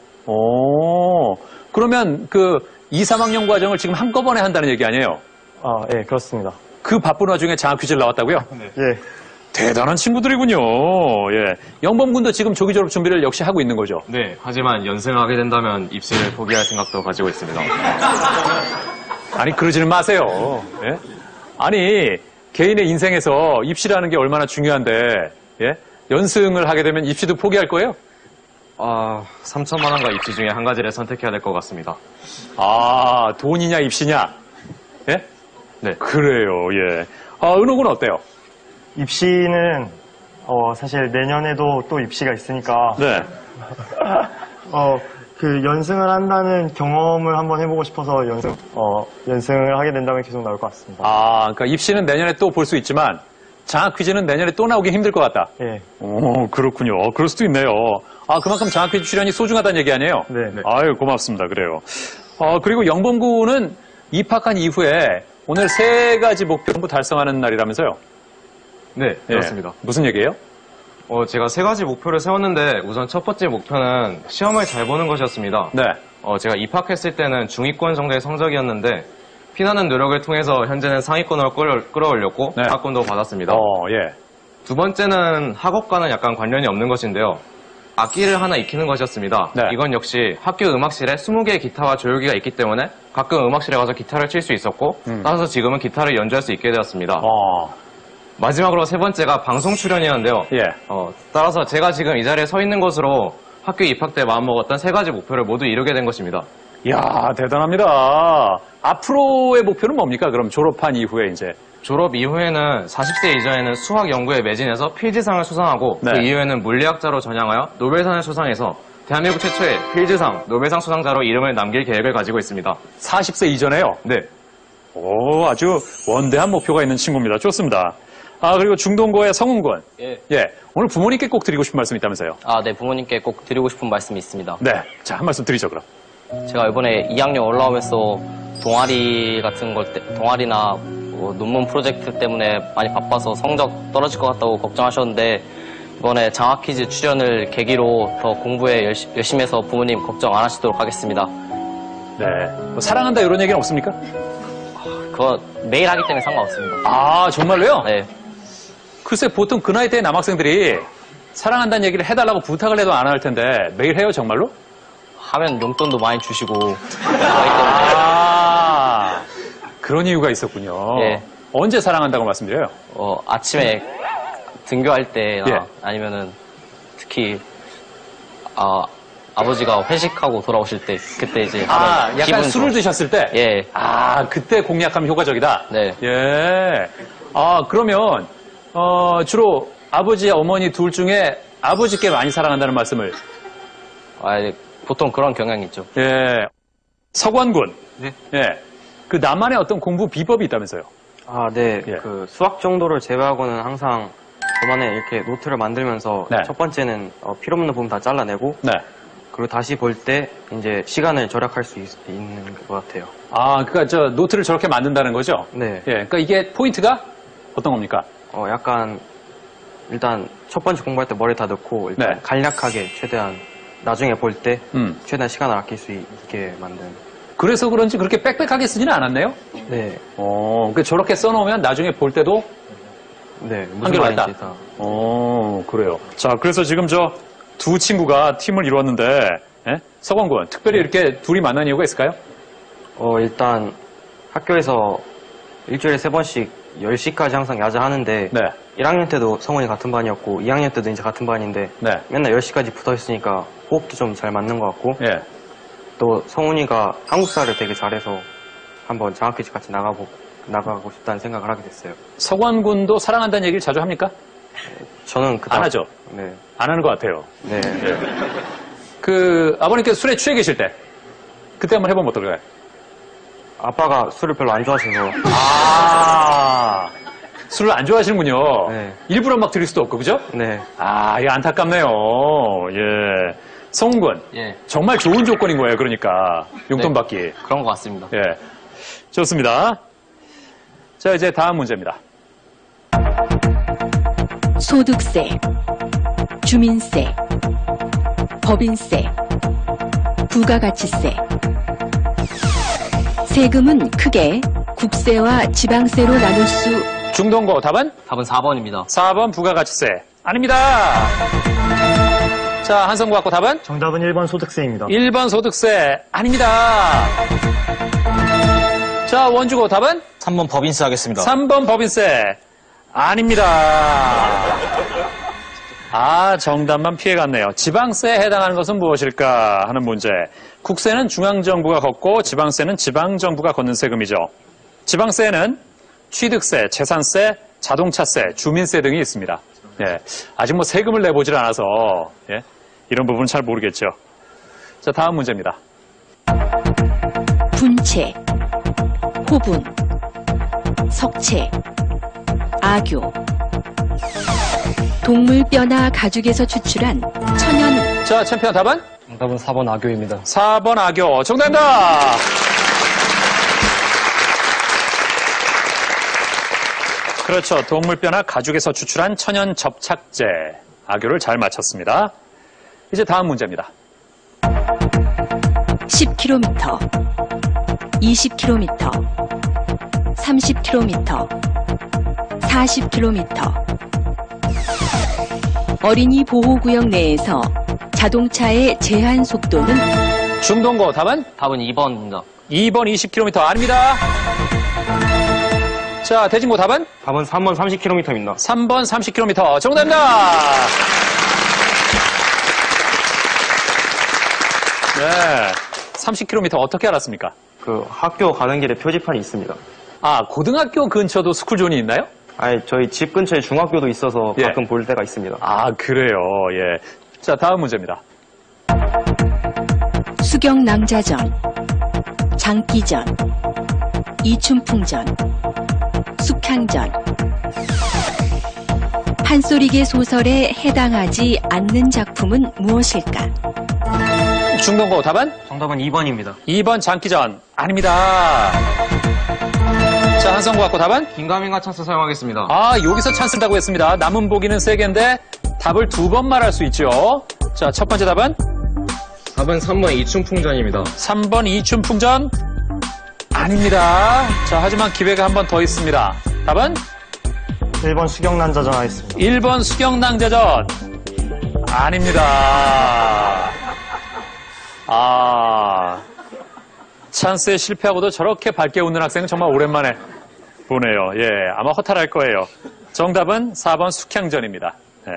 [SPEAKER 2] 그러면 그 2, 3학년 과정을 지금 한꺼번에 한다는 얘기 아니에요?
[SPEAKER 7] 네, 그렇습니다.
[SPEAKER 2] 그 바쁜 와중에 장학 퀴즈를 나왔다고요?
[SPEAKER 7] 예.
[SPEAKER 2] 대단한 친구들이군요. 예. 영범군도 지금 조기 졸업 준비를 역시 하고 있는 거죠?
[SPEAKER 3] 네, 하지만 연승하게 된다면 입시를 포기할 생각도 가지고 있습니다.
[SPEAKER 2] 아니, 그러지는 마세요. 예? 아니, 개인의 인생에서 입시라는 게 얼마나 중요한데, 예? 연승을 하게 되면 입시도 포기할 거예요?
[SPEAKER 3] 3천만 원과 입시 중에 한 가지를 선택해야 될 것 같습니다.
[SPEAKER 2] 돈이냐, 입시냐? 예?
[SPEAKER 3] 네.
[SPEAKER 2] 그래요, 예. 은호군 어때요?
[SPEAKER 7] 입시는 사실 내년에도 또 입시가 있으니까
[SPEAKER 2] 네.
[SPEAKER 7] 그 연승을 한다는 경험을 한번 해보고 싶어서 연승을 하게 된다면 계속 나올 것 같습니다.
[SPEAKER 2] 그러니까 입시는 내년에 또 볼 수 있지만 장학 퀴즈는 내년에 또 나오기 힘들 것 같다.
[SPEAKER 7] 예.
[SPEAKER 2] 그렇군요. 그럴 수도 있네요. 그만큼 장학 퀴즈 출연이 소중하다는 얘기 아니에요?
[SPEAKER 7] 네.
[SPEAKER 2] 아유, 고맙습니다. 그래요. 그리고 영범군은 입학한 이후에 오늘 3가지 목표 전부 달성하는 날이라면서요?
[SPEAKER 3] 네, 그렇습니다.
[SPEAKER 2] 예. 무슨 얘기예요?
[SPEAKER 3] 제가 3가지 목표를 세웠는데 우선 첫 번째 목표는 시험을 잘 보는 것이었습니다.
[SPEAKER 2] 네.
[SPEAKER 3] 제가 입학했을 때는 중위권 정도의 성적이었는데 피나는 노력을 통해서 현재는 상위권으로 끌어올렸고
[SPEAKER 2] 네.
[SPEAKER 3] 장학금도 받았습니다.
[SPEAKER 2] 예.
[SPEAKER 3] 두 번째는 학업과는 약간 관련이 없는 것인데요. 악기를 하나 익히는 것이었습니다.
[SPEAKER 2] 네.
[SPEAKER 3] 이건 역시 학교 음악실에 20개의 기타와 조율기가 있기 때문에 가끔 음악실에 가서 기타를 칠 수 있었고 따라서 지금은 기타를 연주할 수 있게 되었습니다. 마지막으로 세 번째가 방송 출연이었는데요.
[SPEAKER 2] 예.
[SPEAKER 3] 따라서 제가 지금 이 자리에 서 있는 것으로 학교 입학 때 마음먹었던 세 가지 목표를 모두 이루게 된 것입니다.
[SPEAKER 2] 이야, 대단합니다. 앞으로의 목표는 뭡니까? 그럼 졸업한 이후에 이제.
[SPEAKER 3] 졸업 이후에는 40세 이전에는 수학 연구에 매진해서 필즈상을 수상하고
[SPEAKER 2] 네.
[SPEAKER 3] 그 이후에는 물리학자로 전향하여 노벨상을 수상해서 대한민국 최초의 필즈상, 노벨상 수상자로 이름을 남길 계획을 가지고 있습니다.
[SPEAKER 2] 40세 이전에요?
[SPEAKER 3] 네.
[SPEAKER 2] 오, 아주 원대한 목표가 있는 친구입니다. 좋습니다. 그리고 중동고의 성훈군.
[SPEAKER 5] 예.
[SPEAKER 2] 오늘 부모님께 꼭 드리고 싶은 말씀이 있다면서요?
[SPEAKER 5] 네, 부모님께 꼭 드리고 싶은 말씀이 있습니다.
[SPEAKER 2] 네. 자, 한 말씀 드리죠, 그럼.
[SPEAKER 5] 제가 이번에 2학년 올라오면서 동아리 같은 동아리나 논문 프로젝트 때문에 많이 바빠서 성적 떨어질 것 같다고 걱정하셨는데, 이번에 장학 퀴즈 출연을 계기로 더 공부에 열심히 해서 부모님 걱정 안 하시도록 하겠습니다.
[SPEAKER 2] 네. 뭐 사랑한다 이런 얘기는 없습니까?
[SPEAKER 5] 그거 매일 하기 때문에 상관없습니다.
[SPEAKER 2] 아, 정말로요?
[SPEAKER 5] 네.
[SPEAKER 2] 글쎄, 보통 그 나이 때 남학생들이 사랑한다는 얘기를 해달라고 부탁을 해도 안 할 텐데 매일 해요, 정말로?
[SPEAKER 5] 하면 용돈도 많이 주시고
[SPEAKER 2] 그런 이유가 있었군요.
[SPEAKER 5] 예.
[SPEAKER 2] 언제 사랑한다고 말씀드려요?
[SPEAKER 5] 아침에 등교할 때나
[SPEAKER 2] 예.
[SPEAKER 5] 아니면은 특히 아버지가 회식하고 돌아오실 때 그때 이제 하면
[SPEAKER 2] 약간
[SPEAKER 5] 기분
[SPEAKER 2] 술을 드셨을 때?
[SPEAKER 5] 예.
[SPEAKER 2] 그때 공략하면 효과적이다?
[SPEAKER 5] 네.
[SPEAKER 2] 예. 그러면 주로 아버지, 어머니 둘 중에 아버지께 많이 사랑한다는 말씀을?
[SPEAKER 5] 보통 그런 경향이 있죠.
[SPEAKER 2] 예. 서관군.
[SPEAKER 9] 네.
[SPEAKER 2] 예. 그 나만의 어떤 공부 비법이 있다면서요?
[SPEAKER 9] 네.
[SPEAKER 2] 예.
[SPEAKER 9] 그 수학 정도를 제외하고는 항상 저만의 이렇게 노트를 만들면서
[SPEAKER 2] 네.
[SPEAKER 9] 첫 번째는 필요 없는 부분 다 잘라내고
[SPEAKER 2] 네.
[SPEAKER 9] 그리고 다시 볼 때 이제 시간을 절약할 수 있는 것 같아요.
[SPEAKER 2] 그러니까 저 노트를 저렇게 만든다는 거죠?
[SPEAKER 9] 네.
[SPEAKER 2] 예. 그러니까 이게 포인트가 어떤 겁니까?
[SPEAKER 9] 약간 일단 첫 번째 공부할 때 머리 다 넣고 일단
[SPEAKER 2] 네.
[SPEAKER 9] 간략하게 최대한 나중에 볼 때
[SPEAKER 2] 음.
[SPEAKER 9] 최대한 시간을 아낄 수 있게 만든.
[SPEAKER 2] 그래서 그런지 그렇게 빽빽하게 쓰지는 않았네요?
[SPEAKER 9] 네.
[SPEAKER 2] 그러니까 저렇게 써놓으면 나중에 볼 때도
[SPEAKER 9] 네. 무슨
[SPEAKER 2] 한결같다.
[SPEAKER 9] 말인지 다.
[SPEAKER 2] 그래요. 자, 그래서 지금 저 두 친구가 팀을 이루었는데, 예? 서광군, 특별히 이렇게 둘이 만난 이유가 있을까요?
[SPEAKER 9] 일단 학교에서 일주일에 3번씩 10시까지 항상 야자하는데
[SPEAKER 2] 네.
[SPEAKER 9] 1학년 때도 성훈이 같은 반이었고 2학년 때도 이제 같은 반인데
[SPEAKER 2] 네.
[SPEAKER 9] 맨날 10시까지 붙어 있으니까 호흡도 좀 잘 맞는 것 같고
[SPEAKER 2] 예.
[SPEAKER 9] 또 성훈이가 한국사를 되게 잘해서 한번 장학퀴즈 같이 나가고 싶다는 생각을 하게 됐어요.
[SPEAKER 2] 서광군도 사랑한다는 얘기를 자주 합니까?
[SPEAKER 9] 저는
[SPEAKER 2] 안 하죠?
[SPEAKER 9] 네.
[SPEAKER 2] 안 하는 것 같아요.
[SPEAKER 9] 네.
[SPEAKER 2] 그 아버님께서 술에 취해 계실 때 그때 한번 해보면 어떨까요?
[SPEAKER 9] 아빠가 술을 별로 안 좋아하셔서
[SPEAKER 2] 술을 안 좋아하시는군요.
[SPEAKER 9] 네.
[SPEAKER 2] 일부러 막 드릴 수도 없고, 그죠?
[SPEAKER 9] 네.
[SPEAKER 2] 이거 안타깝네요. 예. 성훈군.
[SPEAKER 5] 예.
[SPEAKER 2] 정말 좋은 조건인 거예요, 그러니까. 용돈
[SPEAKER 5] 네.
[SPEAKER 2] 받기.
[SPEAKER 5] 그런 것 같습니다.
[SPEAKER 2] 예. 좋습니다. 자, 이제 다음 문제입니다.
[SPEAKER 8] 소득세, 주민세, 법인세, 부가가치세. 세금은 크게 국세와 지방세로 나눌 수.
[SPEAKER 2] 중동고 답은?
[SPEAKER 5] 답은 4번입니다.
[SPEAKER 2] 4번 부가가치세. 아닙니다. 자, 한성구 갖고 답은?
[SPEAKER 7] 정답은 1번 소득세입니다.
[SPEAKER 2] 1번 소득세. 아닙니다. 자, 원주고 답은?
[SPEAKER 6] 3번 법인세 하겠습니다.
[SPEAKER 2] 3번 법인세. 아닙니다. 정답만 피해갔네요. 지방세에 해당하는 것은 무엇일까 하는 문제. 국세는 중앙정부가 걷고 지방세는 지방정부가 걷는 세금이죠. 지방세에는 취득세, 재산세, 자동차세, 주민세 등이 있습니다. 예, 아직 뭐 세금을 내보질 않아서 이런 부분은 잘 모르겠죠. 자, 다음 문제입니다.
[SPEAKER 8] 분체, 호분, 석체, 악교. 동물 뼈나 가죽에서 추출한 천연.
[SPEAKER 2] 자, 챔피언 답은?
[SPEAKER 9] 정답은 4번 악교입니다.
[SPEAKER 2] 4번 악교. 정답입니다. 그렇죠. 동물뼈나 가죽에서 추출한 천연 접착제. 악교를 잘 맞췄습니다. 이제 다음 문제입니다.
[SPEAKER 8] 10km, 20km, 30km, 40km. 어린이 보호구역 내에서 자동차의 제한 속도는?
[SPEAKER 2] 중동고 답은?
[SPEAKER 5] 답은 2번입니다.
[SPEAKER 2] 2번 20km 아닙니다. 자, 대진고 답은?
[SPEAKER 9] 답은 3번 30km입니다.
[SPEAKER 2] 3번 30km. 정답입니다. 네. 30km 어떻게 알았습니까?
[SPEAKER 9] 그 학교 가는 길에 표지판이 있습니다.
[SPEAKER 2] 아, 고등학교 근처도 스쿨존이 있나요?
[SPEAKER 9] 아니, 저희 집 근처에 중학교도 있어서
[SPEAKER 2] 예.
[SPEAKER 9] 가끔 볼 때가 있습니다.
[SPEAKER 2] 아, 그래요. 예. 자, 다음 문제입니다.
[SPEAKER 8] 수경낭자전, 장기전, 이춘풍전, 숙향전. 판소리계 소설에 해당하지 않는 작품은 무엇일까?
[SPEAKER 2] 중동고 답은?
[SPEAKER 9] 정답은 2번입니다.
[SPEAKER 2] 2번 장기전. 아닙니다. 자, 한성고 갖고 답은?
[SPEAKER 3] 긴가민가 찬스 사용하겠습니다.
[SPEAKER 2] 아, 여기서 찬스라고 했습니다. 남은 보기는 3개인데 답을 2번 말할 수 있죠. 자, 첫 번째 답은?
[SPEAKER 3] 답은 3번 이춘풍전입니다.
[SPEAKER 2] 3번 이춘풍전. 아닙니다. 자, 하지만 기회가 한 번 더 있습니다. 답은?
[SPEAKER 7] 1번 수경난자전 하겠습니다.
[SPEAKER 2] 1번 수경낭자전. 아닙니다. 아, 찬스에 실패하고도 저렇게 밝게 웃는 학생은 정말 오랜만에 보네요. 예, 아마 허탈할 거예요. 정답은 4번 숙향전입니다. 예.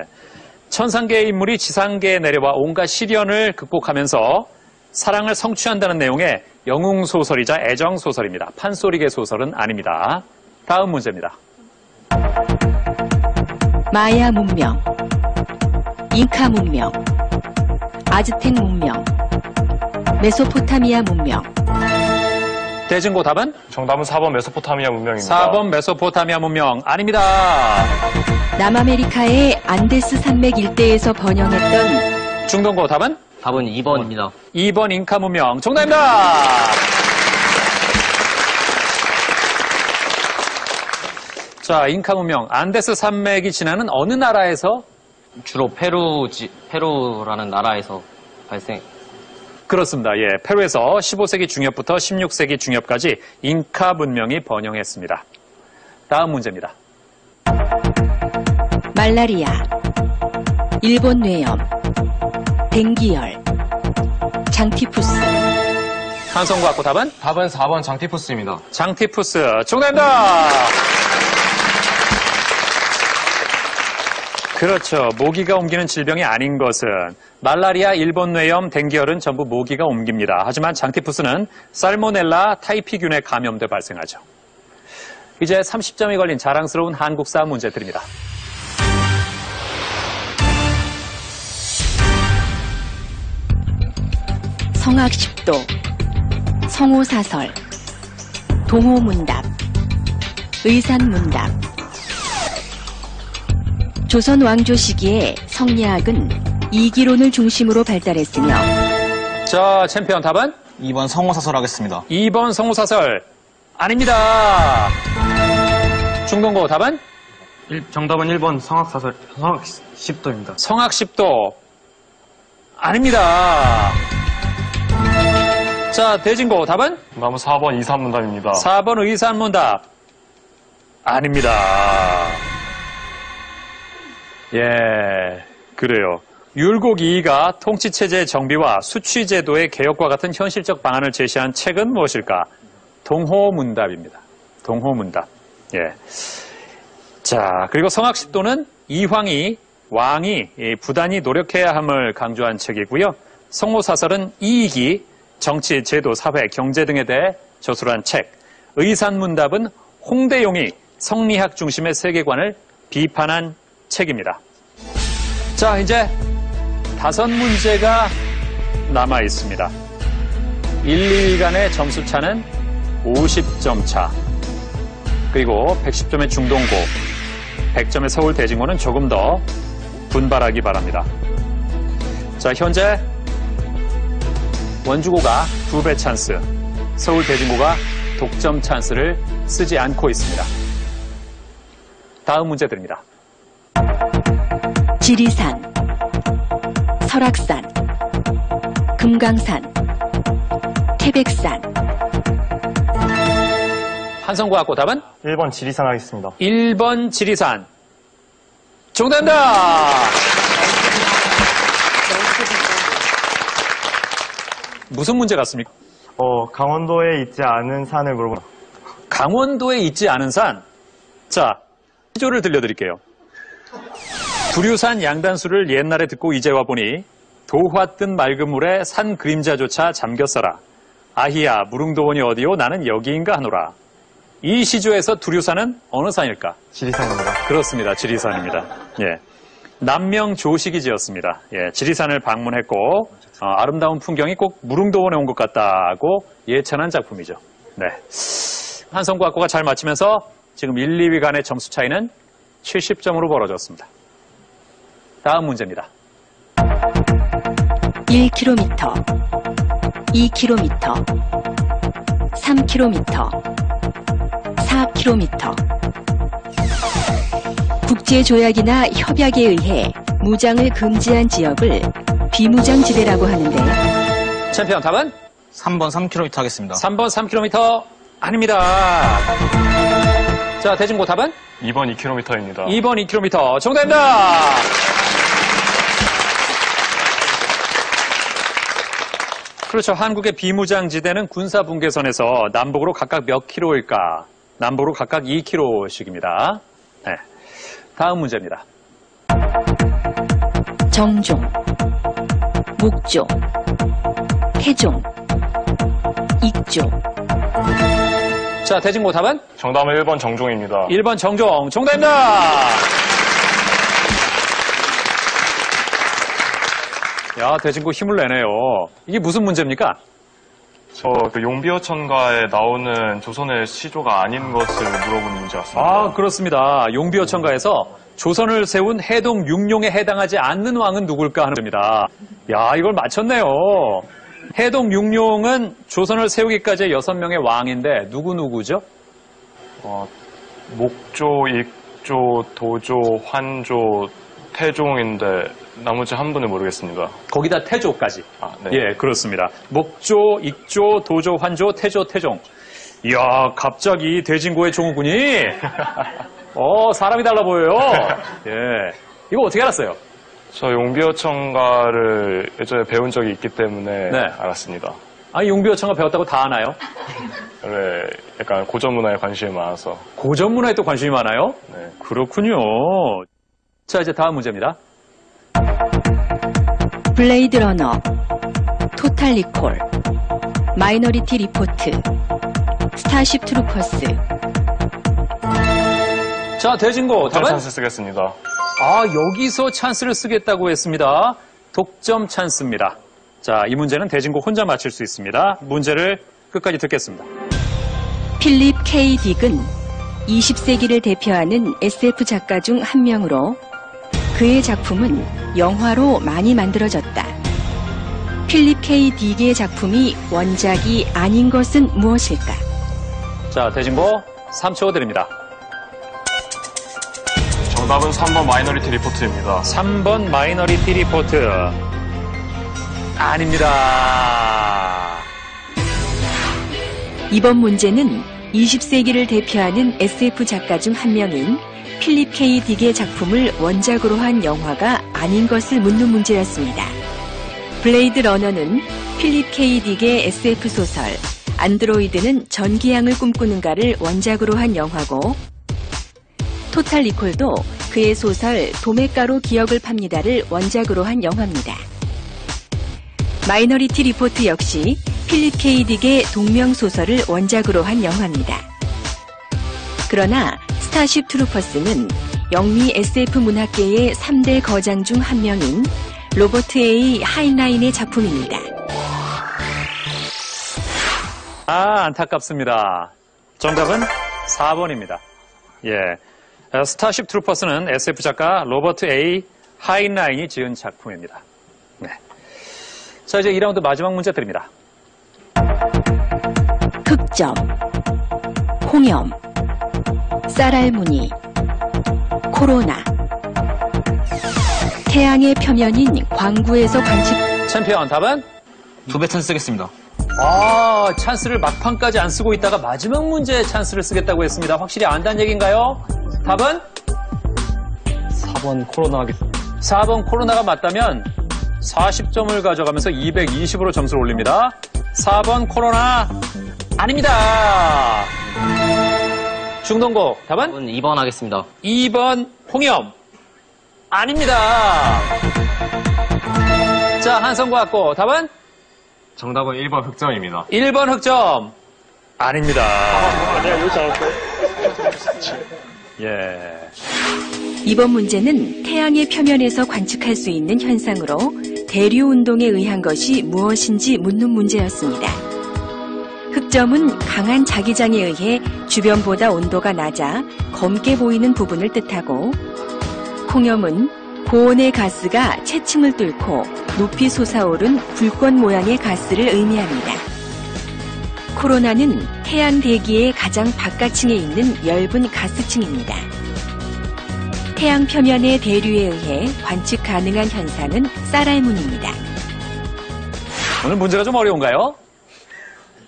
[SPEAKER 2] 천상계의 인물이 지상계에 내려와 온갖 시련을 극복하면서 사랑을 성취한다는 내용의 영웅소설이자 애정소설입니다. 판소리계 소설은 아닙니다. 다음 문제입니다.
[SPEAKER 8] 마야 문명, 잉카 문명, 아즈텍 문명, 메소포타미아 문명.
[SPEAKER 2] 대진고 답은?
[SPEAKER 4] 정답은 4번 메소포타미아 문명입니다.
[SPEAKER 2] 4번 메소포타미아 문명. 아닙니다.
[SPEAKER 8] 남아메리카의 안데스 산맥 일대에서 번영했던
[SPEAKER 2] 중동고 답은?
[SPEAKER 5] 답은 2번입니다.
[SPEAKER 2] 2번 잉카 문명. 정답입니다. 자, 잉카 문명. 안데스 산맥이 지나는 어느 나라에서?
[SPEAKER 5] 주로 페루라는 나라에서 발생.
[SPEAKER 2] 그렇습니다. 예, 페루에서 15세기 중엽부터 16세기 중엽까지 잉카 문명이 번영했습니다. 다음 문제입니다.
[SPEAKER 8] 말라리아, 일본 뇌염, 댕기열, 장티푸스.
[SPEAKER 2] 한성고 갖고 답은?
[SPEAKER 3] 답은 4번 장티푸스입니다.
[SPEAKER 2] 장티푸스. 정답입니다. 그렇죠. 모기가 옮기는 질병이 아닌 것은 말라리아, 일본 뇌염, 댕기열은 전부 모기가 옮깁니다. 하지만 장티푸스는 살모넬라 타이피균에 감염돼 발생하죠. 이제 30점이 걸린 자랑스러운 한국사 문제 드립니다.
[SPEAKER 8] 성악십도, 성호사설, 동호문답, 의산문답. 조선 왕조 시기에 성리학은 이기론을 중심으로 발달했으며
[SPEAKER 2] 자, 챔피언 답은?
[SPEAKER 6] 2번 성호사설 하겠습니다.
[SPEAKER 2] 2번 성호사설. 아닙니다. 중동고 답은?
[SPEAKER 9] 정답은 1번 성악십도입니다.
[SPEAKER 2] 성악십도. 아닙니다. 자, 대진고 답은?
[SPEAKER 4] 정답은 4번 이산문답입니다.
[SPEAKER 2] 4번 의산문답. 아닙니다. 예, 그래요. 율곡 이이가 통치체제의 정비와 수취제도의 개혁과 같은 현실적 방안을 제시한 책은 무엇일까? 동호문답입니다. 동호문답. 예. 자, 그리고 성악십도는 이황이 왕이 부단히 노력해야 함을 강조한 책이고요. 성호사설은 이익이 정치, 제도, 사회, 경제 등에 대해 저술한 책. 의산문답은 홍대용이 성리학 중심의 세계관을 비판한 책입니다. 자, 이제 5문제가 남아 있습니다. 1, 2간의 점수 차는 50점 차. 그리고 110점의 중동고, 100점의 서울 대진고는 조금 더 분발하기 바랍니다. 자, 현재 원주고가 2배 찬스, 서울 대진고가 독점 찬스를 쓰지 않고 있습니다. 다음 문제 드립니다.
[SPEAKER 8] 지리산, 설악산, 금강산, 태백산.
[SPEAKER 2] 한성고 갖고 답은?
[SPEAKER 7] 1번 지리산 하겠습니다.
[SPEAKER 2] 1번 지리산. 정답입니다. 무슨 문제 같습니까?
[SPEAKER 7] 강원도에 있지 않은 산을 물어보라.
[SPEAKER 2] 강원도에 있지 않은 산. 자, 시조를 들려드릴게요. 두류산 양단수를 옛날에 듣고 이제 와보니 도화 뜬 맑은 물에 산 그림자조차 잠겼어라. 아히야 무릉도원이 어디요 나는 여기인가 하노라. 이 시조에서 두류산은 어느 산일까?
[SPEAKER 9] 지리산입니다.
[SPEAKER 2] 그렇습니다. 지리산입니다. 예. 남명 조식이 지었습니다. 예, 지리산을 방문했고 아름다운 풍경이 꼭 무릉도원에 온 것 같다고 예찬한 작품이죠. 네. 한성과학고가 잘 맞히면서 지금 1, 2위 간의 점수 차이는 70점으로 벌어졌습니다. 다음 문제입니다.
[SPEAKER 8] 1km, 2km, 3km, 4km. 국제조약이나 협약에 의해 무장을 금지한 지역을 비무장지대라고 하는데
[SPEAKER 2] 챔피언 답은?
[SPEAKER 6] 3번 3km 하겠습니다.
[SPEAKER 2] 3번 3km 아닙니다. 자, 대진고 답은?
[SPEAKER 4] 2번 2km입니다.
[SPEAKER 2] 2번 2km 정답입니다. 그렇죠. 한국의 비무장지대는 군사분계선에서 남북으로 각각 몇 킬로일까? 남북으로 각각 2km씩입니다. 네. 다음 문제입니다.
[SPEAKER 8] 정종, 목조, 태종, 익조.
[SPEAKER 2] 자, 대진고 답은?
[SPEAKER 4] 정답은 1번 정종입니다.
[SPEAKER 2] 1번 정종 정답입니다. 야, 대진고 힘을 내네요. 이게 무슨 문제입니까?
[SPEAKER 4] 그 용비어천가에 나오는 조선의 시조가 아닌 것을 물어보는 문제 같습니다.
[SPEAKER 2] 아, 그렇습니다. 용비어천가에서 조선을 세운 해동 육룡에 해당하지 않는 왕은 누굴까 하는 문제입니다. 야, 이걸 맞췄네요. 해동 육룡은 조선을 세우기까지 6명의 왕인데 누구죠?
[SPEAKER 4] 목조, 익조, 도조, 환조, 태종인데 나머지 한 분은 모르겠습니다.
[SPEAKER 2] 거기다 태조까지.
[SPEAKER 4] 네.
[SPEAKER 2] 예, 그렇습니다. 목조, 익조, 도조, 환조, 태조, 태종. 이야, 갑자기 대진고의 종우군이 사람이 달라 보여요. 예, 이거 어떻게 알았어요?
[SPEAKER 4] 저 용비어천가를 예전에 배운 적이 있기 때문에
[SPEAKER 2] 네.
[SPEAKER 4] 알았습니다.
[SPEAKER 2] 아니, 용비어천가 배웠다고 다 아나요?
[SPEAKER 4] 네, 약간 고전 문화에 관심이 많아서.
[SPEAKER 2] 고전 문화에 또 관심이 많아요?
[SPEAKER 4] 네.
[SPEAKER 2] 그렇군요. 자, 이제 다음 문제입니다.
[SPEAKER 8] 블레이드 러너, 토탈 리콜, 마이너리티 리포트, 스타쉽 트루퍼스.
[SPEAKER 2] 자, 대진고
[SPEAKER 4] 독점
[SPEAKER 2] 답은?
[SPEAKER 4] 찬스 쓰겠습니다.
[SPEAKER 2] 아, 여기서 찬스를 쓰겠다고 했습니다. 독점 찬스입니다. 자, 이 문제는 대진고 혼자 맞힐 수 있습니다. 문제를 끝까지 듣겠습니다.
[SPEAKER 8] 필립 K. 딕은 20세기를 대표하는 SF 작가 중 한 명으로 그의 작품은 영화로 많이 만들어졌다. 필립 K. 딕의 작품이 원작이 아닌 것은 무엇일까?
[SPEAKER 2] 자, 대진고 3초 드립니다.
[SPEAKER 4] 정답은 3번 마이너리티 리포트입니다.
[SPEAKER 2] 3번 마이너리티 리포트. 아닙니다.
[SPEAKER 8] 이번 문제는 20세기를 대표하는 SF 작가 중 한 명인 필립 K. 딕의 작품을 원작으로 한 영화가 아닌 것을 묻는 문제였습니다. 블레이드 러너는 필립 K. 딕의 SF 소설 안드로이드는 전기양을 꿈꾸는가를 원작으로 한 영화고, 토탈 리콜도 그의 소설 도매가로 기억을 팝니다를 원작으로 한 영화입니다. 마이너리티 리포트 역시 필립 K. 딕의 동명 소설을 원작으로 한 영화입니다. 그러나 스타쉽 트루퍼스는 영미 SF 문학계의 3대 거장 중 한 명인 로버트 A. 하인라인의 작품입니다.
[SPEAKER 2] 아, 안타깝습니다. 정답은 4번입니다. 예. 스타쉽 트루퍼스는 SF 작가 로버트 A. 하인라인이 지은 작품입니다. 네. 자, 이제 2라운드 마지막 문제 드립니다.
[SPEAKER 8] 흑점, 홍염, 쌀알무늬, 코로나. 태양의 표면인 광구에서 관측.
[SPEAKER 2] 챔피언 답은?
[SPEAKER 6] 2배 찬스 쓰겠습니다.
[SPEAKER 2] 아, 찬스를 막판까지 안 쓰고 있다가 마지막 문제에 찬스를 쓰겠다고 했습니다. 확실히 안다는 얘기인가요? 답은?
[SPEAKER 6] 4번 코로나 하겠습니다.
[SPEAKER 2] 4번 코로나가 맞다면 40점을 가져가면서 220으로 점수를 올립니다. 4번 코로나 아닙니다. 중동고 답은?
[SPEAKER 5] 답은 2번 하겠습니다.
[SPEAKER 2] 2번 홍염. 아닙니다. 자, 한성과학고 답은?
[SPEAKER 3] 정답은 1번 흑점입니다.
[SPEAKER 2] 1번 흑점. 아닙니다.
[SPEAKER 7] 내가 이거 잘했어.
[SPEAKER 2] 예.
[SPEAKER 8] 이번 문제는 태양의 표면에서 관측할 수 있는 현상으로 대류 운동에 의한 것이 무엇인지 묻는 문제였습니다. 흑점은 강한 자기장에 의해 주변보다 온도가 낮아 검게 보이는 부분을 뜻하고, 홍염은 고온의 가스가 채층을 뚫고 높이 솟아오른 불꽃 모양의 가스를 의미합니다. 코로나는 태양 대기의 가장 바깥층에 있는 엷은 가스층입니다. 태양 표면의 대류에 의해 관측 가능한 현상은 쌀알문입니다.
[SPEAKER 2] 오늘 문제가 좀 어려운가요?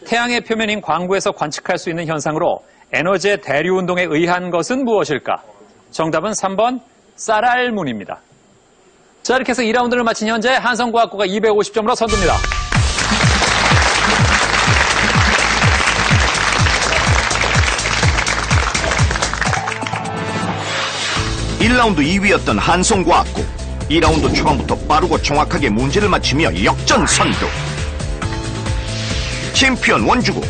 [SPEAKER 2] 태양의 표면인 광구에서 관측할 수 있는 현상으로 에너지의 대류 운동에 의한 것은 무엇일까? 정답은 3번 쌀알문입니다. 자, 이렇게 해서 2라운드를 마친 현재 한성과학고가 250점으로 선두입니다.
[SPEAKER 1] 1라운드 2위였던 한성과학고 2라운드 초반부터 빠르고 정확하게 문제를 맞히며 역전 선두. 챔피언 원주고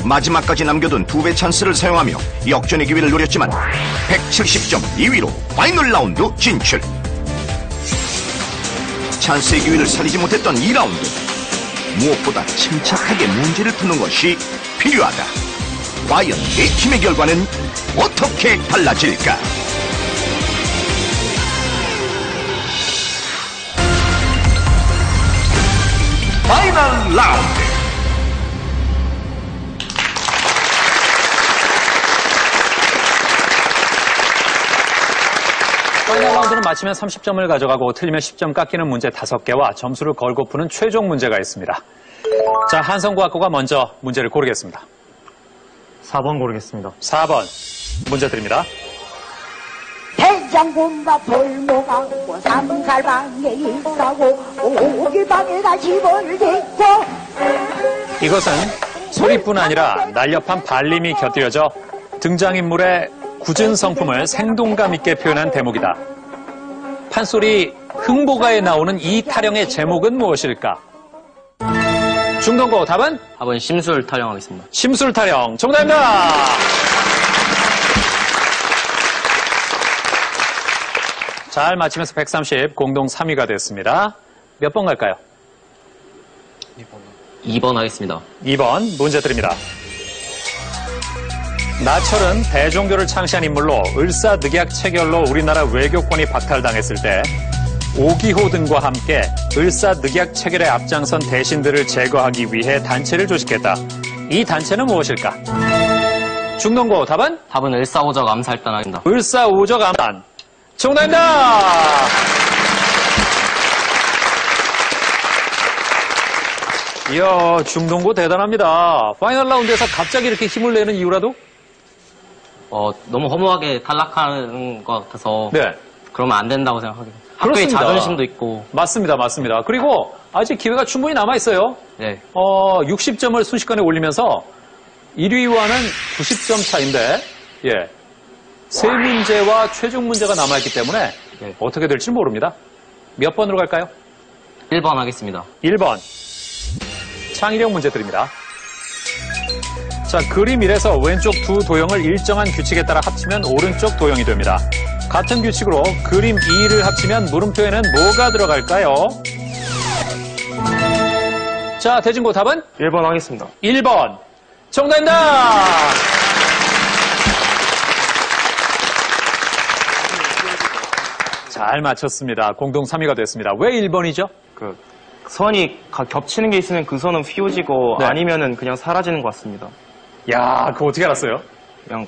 [SPEAKER 1] 마지막까지 남겨둔 2배 찬스를 사용하며 역전의 기회를 노렸지만 170점 2위로 파이널 라운드 진출. 찬스의 기회를 살리지 못했던 2라운드. 무엇보다 침착하게 문제를 푸는 것이 필요하다. 과연 이 팀의 결과는 어떻게 달라질까? 파이널 라운드.
[SPEAKER 2] 파이널 라운드는 마치면 30점을 가져가고 틀리면 10점 깎이는 문제 5개와 점수를 걸고 푸는 최종 문제가 있습니다. 자, 한성과학고가 먼저 문제를 고르겠습니다.
[SPEAKER 7] 4번 고르겠습니다.
[SPEAKER 2] 4번 문제 드립니다.
[SPEAKER 10] 된장군과 돌모가고 삼살방에 있다고 오기방에다 집을 짓고.
[SPEAKER 2] 이것은 소리뿐 아니라 날렵한 발림이 곁들여져 등장인물의 굳은 성품을 생동감 있게 표현한 대목이다. 판소리 흥보가에 나오는 이 타령의 제목은 무엇일까? 중동고 답은?
[SPEAKER 5] 답은 심술 타령하겠습니다.
[SPEAKER 2] 심술 타령 정답입니다. 잘 맞히면서 130 공동 3위가 됐습니다. 몇 번 갈까요?
[SPEAKER 5] 2번 하겠습니다.
[SPEAKER 2] 2번 문제 드립니다. 나철은 대종교를 창시한 인물로 을사늑약 체결로 우리나라 외교권이 박탈당했을 때 오기호 등과 함께 을사늑약 체결에 앞장선 대신들을 제거하기 위해 단체를 조직했다. 이 단체는 무엇일까? 중동고 답은?
[SPEAKER 5] 답은 을사오적 암살단 하겠습니다.
[SPEAKER 2] 을사오적 암살. 정답입니다. 이야, 중동고 대단합니다. 파이널 라운드에서 갑자기 이렇게 힘을 내는 이유라도?
[SPEAKER 5] 너무 허무하게 탈락하는 것 같아서
[SPEAKER 2] 네.
[SPEAKER 5] 그러면 안 된다고 생각하게. 학교의
[SPEAKER 2] 그렇습니다.
[SPEAKER 5] 자존심도 있고.
[SPEAKER 2] 맞습니다. 맞습니다. 그리고 아직 기회가 충분히 남아있어요.
[SPEAKER 5] 네.
[SPEAKER 2] 60점을 순식간에 올리면서 1위와는 90점 차인데, 예. 세 문제와 최종 문제가 남아있기 때문에
[SPEAKER 5] 네.
[SPEAKER 2] 어떻게 될지 모릅니다. 몇 번으로 갈까요?
[SPEAKER 5] 1번 하겠습니다.
[SPEAKER 2] 1번. 창의력 문제 드립니다. 자, 그림 1에서 왼쪽 두 도형을 일정한 규칙에 따라 합치면 오른쪽 도형이 됩니다. 같은 규칙으로 그림 2를 합치면 물음표에는 뭐가 들어갈까요? 자, 대진고 답은?
[SPEAKER 9] 1번 하겠습니다.
[SPEAKER 2] 1번. 정답입니다. 잘 맞췄습니다. 공동 3위가 됐습니다. 왜 1번이죠?
[SPEAKER 9] 선이 겹치는 게 있으면 그 선은 휘어지고
[SPEAKER 2] 네.
[SPEAKER 9] 아니면은 그냥 사라지는 것 같습니다.
[SPEAKER 2] 야, 그거 어떻게 알았어요?
[SPEAKER 9] 그냥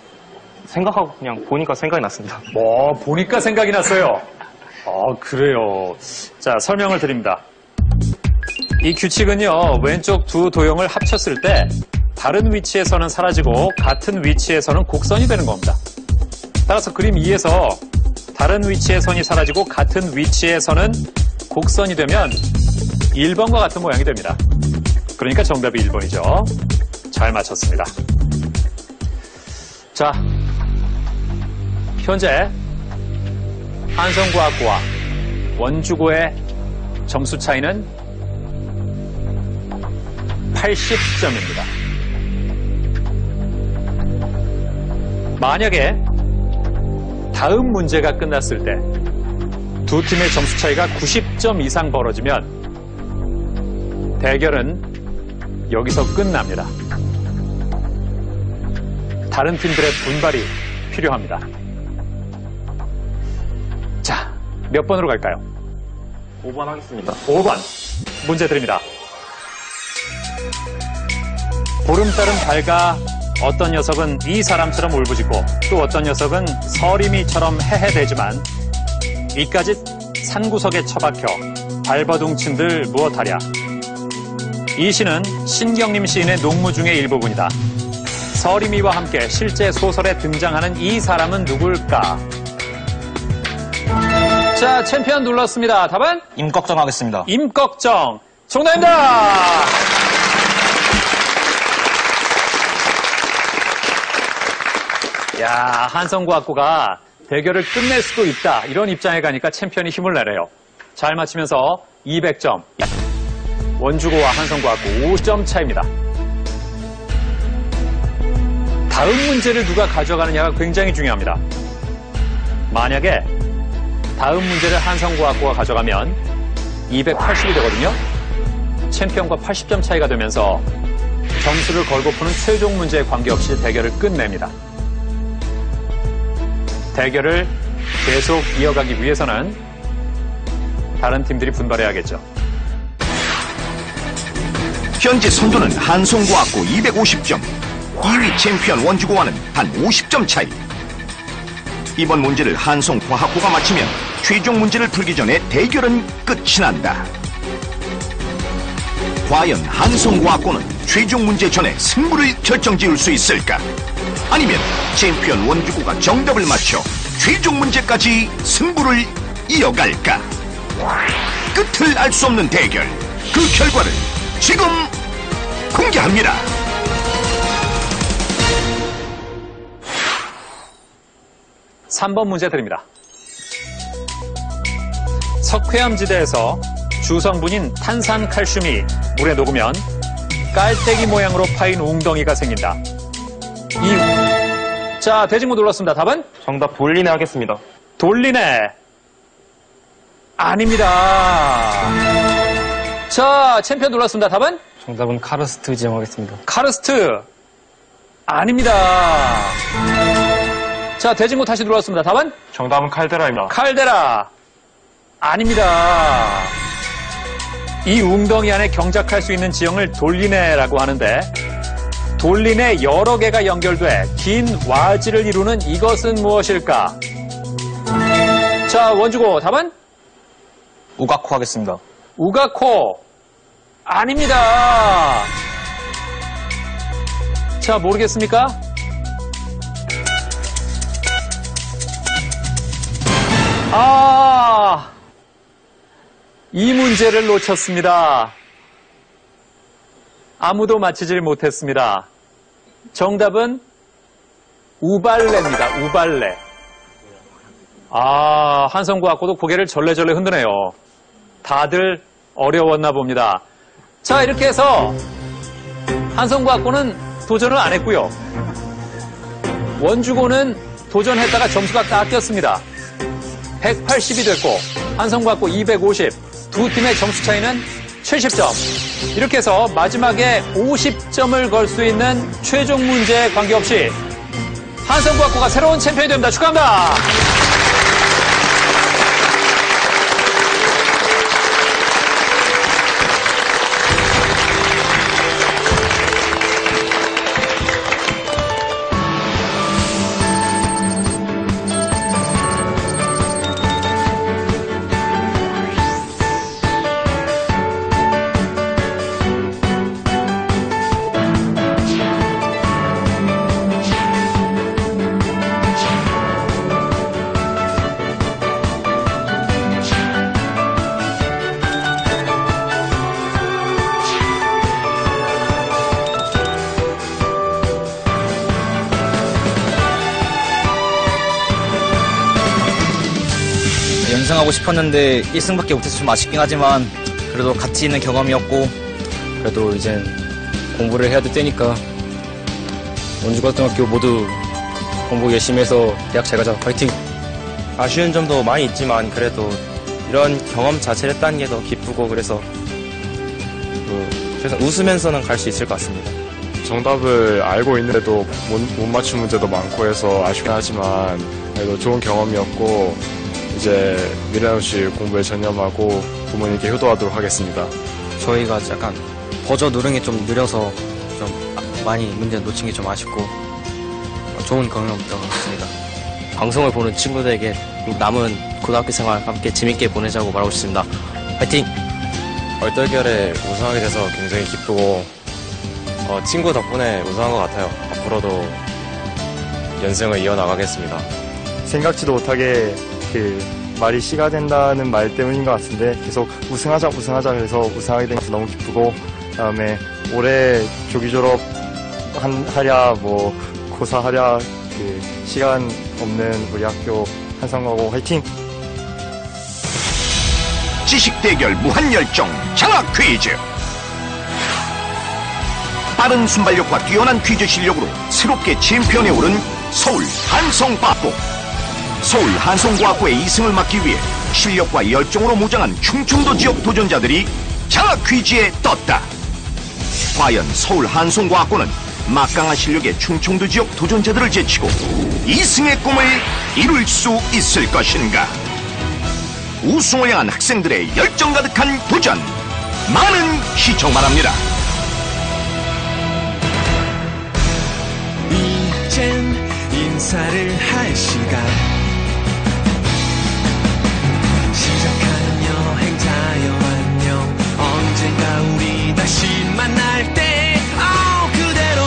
[SPEAKER 9] 생각하고 그냥 보니까 생각이 났습니다.
[SPEAKER 2] 보니까 생각이 났어요. 그래요. 자, 설명을 드립니다. 이 규칙은요, 왼쪽 두 도형을 합쳤을 때 다른 위치에서는 사라지고 같은 위치에서는 곡선이 되는 겁니다. 따라서 그림 2에서 다른 위치의 선이 사라지고 같은 위치에서는 곡선이 되면 1번과 같은 모양이 됩니다. 그러니까 정답이 1번이죠. 잘 맞췄습니다. 자, 현재 한성과학고와 원주고의 점수 차이는 80점입니다. 만약에 다음 문제가 끝났을 때 두 팀의 점수 차이가 90점 이상 벌어지면 대결은 여기서 끝납니다. 다른 팀들의 분발이 필요합니다. 자, 몇 번으로 갈까요?
[SPEAKER 9] 5번 하겠습니다.
[SPEAKER 2] 5번 문제 드립니다. 보름달은 밝아 어떤 녀석은 이 사람처럼 울부짖고 또 어떤 녀석은 서림이처럼 헤헤대지만 이까짓 산구석에 처박혀 발버둥친들 무엇하랴. 이 시는 신경림 시인의 농무 중의 일부분이다. 서림이와 함께 실제 소설에 등장하는 이 사람은 누굴까? 자, 챔피언 눌렀습니다. 답은?
[SPEAKER 6] 임꺽정 하겠습니다.
[SPEAKER 2] 임꺽정. 정답입니다. 야, 한성과학고가 대결을 끝낼 수도 있다. 이런 입장에 가니까 챔피언이 힘을 내래요. 잘 맞히면서 200점. 원주고와 한성과학고 5점 차이입니다. 다음 문제를 누가 가져가느냐가 굉장히 중요합니다. 만약에 다음 문제를 한성과학고가 가져가면 280이 되거든요. 챔피언과 80점 차이가 되면서 점수를 걸고 푸는 최종 문제에 관계없이 대결을 끝냅니다. 대결을 계속 이어가기 위해서는 다른 팀들이 분발해야겠죠.
[SPEAKER 1] 현재 선두는 한성과학고 250점, 2위 챔피언 원주고와는 단 50점 차이. 이번 문제를 한성과학고가 마치면 최종 문제를 풀기 전에 대결은 끝이 난다. 과연 한성과학고는 최종 문제 전에 승부를 결정지을 수 있을까? 아니면 챔피언 원주고가 정답을 맞춰 최종 문제까지 승부를 이어갈까? 끝을 알 수 없는 대결, 그 결과를 지금 공개합니다.
[SPEAKER 2] (3번) 문제 드립니다. 석회암지대에서 주성분인 탄산칼슘이 물에 녹으면 깔때기 모양으로 파인 웅덩이가 생긴다. 자, 대진고 눌렀습니다. 답은?
[SPEAKER 9] 정답 돌리네 하겠습니다.
[SPEAKER 2] 돌리네. 아닙니다. 자, 챔피언 눌렀습니다. 답은?
[SPEAKER 9] 정답은 카르스트 지정하겠습니다.
[SPEAKER 2] 카르스트. 아닙니다. 자, 대진고 다시 눌렀습니다. 답은?
[SPEAKER 4] 정답은 칼데라입니다.
[SPEAKER 2] 칼데라. 아닙니다. 이 웅덩이 안에 경작할 수 있는 지형을 돌리네라고 하는데 돌리네 여러 개가 연결돼 긴 와지를 이루는 이것은 무엇일까? 자, 원주고 답은?
[SPEAKER 6] 우가코 하겠습니다.
[SPEAKER 2] 우가코. 아닙니다. 자, 모르겠습니까? 이 문제를 놓쳤습니다. 아무도 맞히질 못했습니다. 정답은 우발레입니다. 우발레. 한성과학고도 고개를 절레절레 흔드네요. 다들 어려웠나 봅니다. 자, 이렇게 해서 한성과학고는 도전을 안 했고요. 원주고는 도전했다가 점수가 깎였습니다. 180이 됐고 한성과학고 250. 두 팀의 점수 차이는 70점. 이렇게 해서 마지막에 50점을 걸 수 있는 최종 문제에 관계없이 한성과학고가 새로운 챔피언이 됩니다. 축하합니다.
[SPEAKER 6] 우승하고 싶었는데 1승밖에 못해서 좀 아쉽긴 하지만 그래도 가치 있는 경험이었고 그래도 이젠 공부를 해야 될 때니까 원주고등학교 모두 공부 열심히 해서 대학 잘 가자. 파이팅!
[SPEAKER 9] 아쉬운 점도 많이 있지만 그래도 이런 경험 자체를 했다는 게 더 기쁘고 그래서 그래서 웃으면서는 갈 수 있을 것 같습니다.
[SPEAKER 4] 정답을 알고 있는데도 못 맞춘 문제도 많고 해서 아쉽긴 하지만 그래도 좋은 경험이었고 이제 미래노시 공부에 전념하고 부모님께 효도하도록 하겠습니다.
[SPEAKER 9] 저희가 약간 버저 누르는 게 좀 느려서 좀 많이 문제 놓친 게 좀 아쉽고 좋은 경험이었던 것 같습니다.
[SPEAKER 5] 방송을 보는 친구들에게 남은 고등학교 생활 함께 재밌게 보내자고 말하고 싶습니다. 파이팅!
[SPEAKER 3] 얼떨결에 우승하게 돼서 굉장히 기쁘고 친구 덕분에 우승한 것 같아요. 앞으로도 연승을 이어나가겠습니다.
[SPEAKER 7] 생각지도 못하게 말이 씨가 된다는 말 때문인 것 같은데 계속 우승하자 그래서 우승하게 된 것도 너무 기쁘고 그다음에 올해 조기 졸업 하랴 뭐 고사하랴 시간 없는 우리 학교 한성여고 화이팅!
[SPEAKER 1] 지식 대결 무한열정 장학 퀴즈. 빠른 순발력과 뛰어난 퀴즈 실력으로 새롭게 챔피언에 오른 서울 한성과학고. 서울 한성과학고의 2승을 막기 위해 실력과 열정으로 무장한 충청도 지역 도전자들이 장학 퀴즈에 떴다. 과연 서울 한성과학고는 막강한 실력의 충청도 지역 도전자들을 제치고 2승의 꿈을 이룰 수 있을 것인가? 우승을 향한 학생들의 열정 가득한 도전, 많은 시청 바랍니다.
[SPEAKER 11] 이젠 인사를 할 시간, 시작하는 여행자여 안녕. 언젠가 우리 다시 만날 때 그대로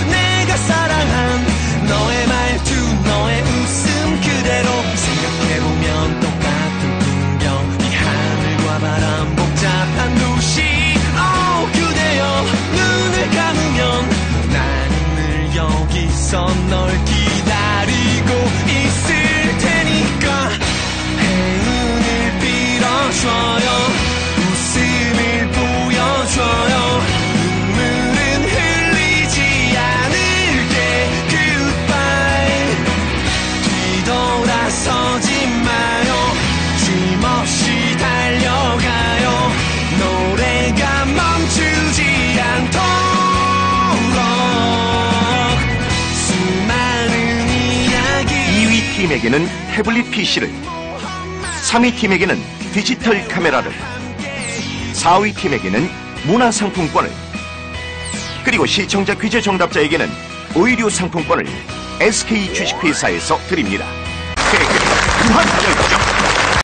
[SPEAKER 11] 내가 사랑한 너의 말투 너의 웃음 그대로 생각해보면 똑같은 풍경, 이 하늘과 바람 복잡한 도시. 그대여 눈을 감으면 나는 늘 여기서 널 기다리고 있을 테니까 행운을 빌어줘요, 웃음을 보여줘요, 눈물은 흘리지 않을게. Goodbye. 뒤돌아서지 마요, 쉼없이 달려가요, 노래가 멈추지 않도록. 수많은 이야기.
[SPEAKER 1] 2위 팀에게는 태블릿 PC를, 3위 팀에게는 디지털 카메라를, 4위 팀에게는 문화상품권을, 그리고 시청자 퀴즈 정답자에게는 의류 상품권을 SK 주식회사에서 드립니다. 대결 무한열정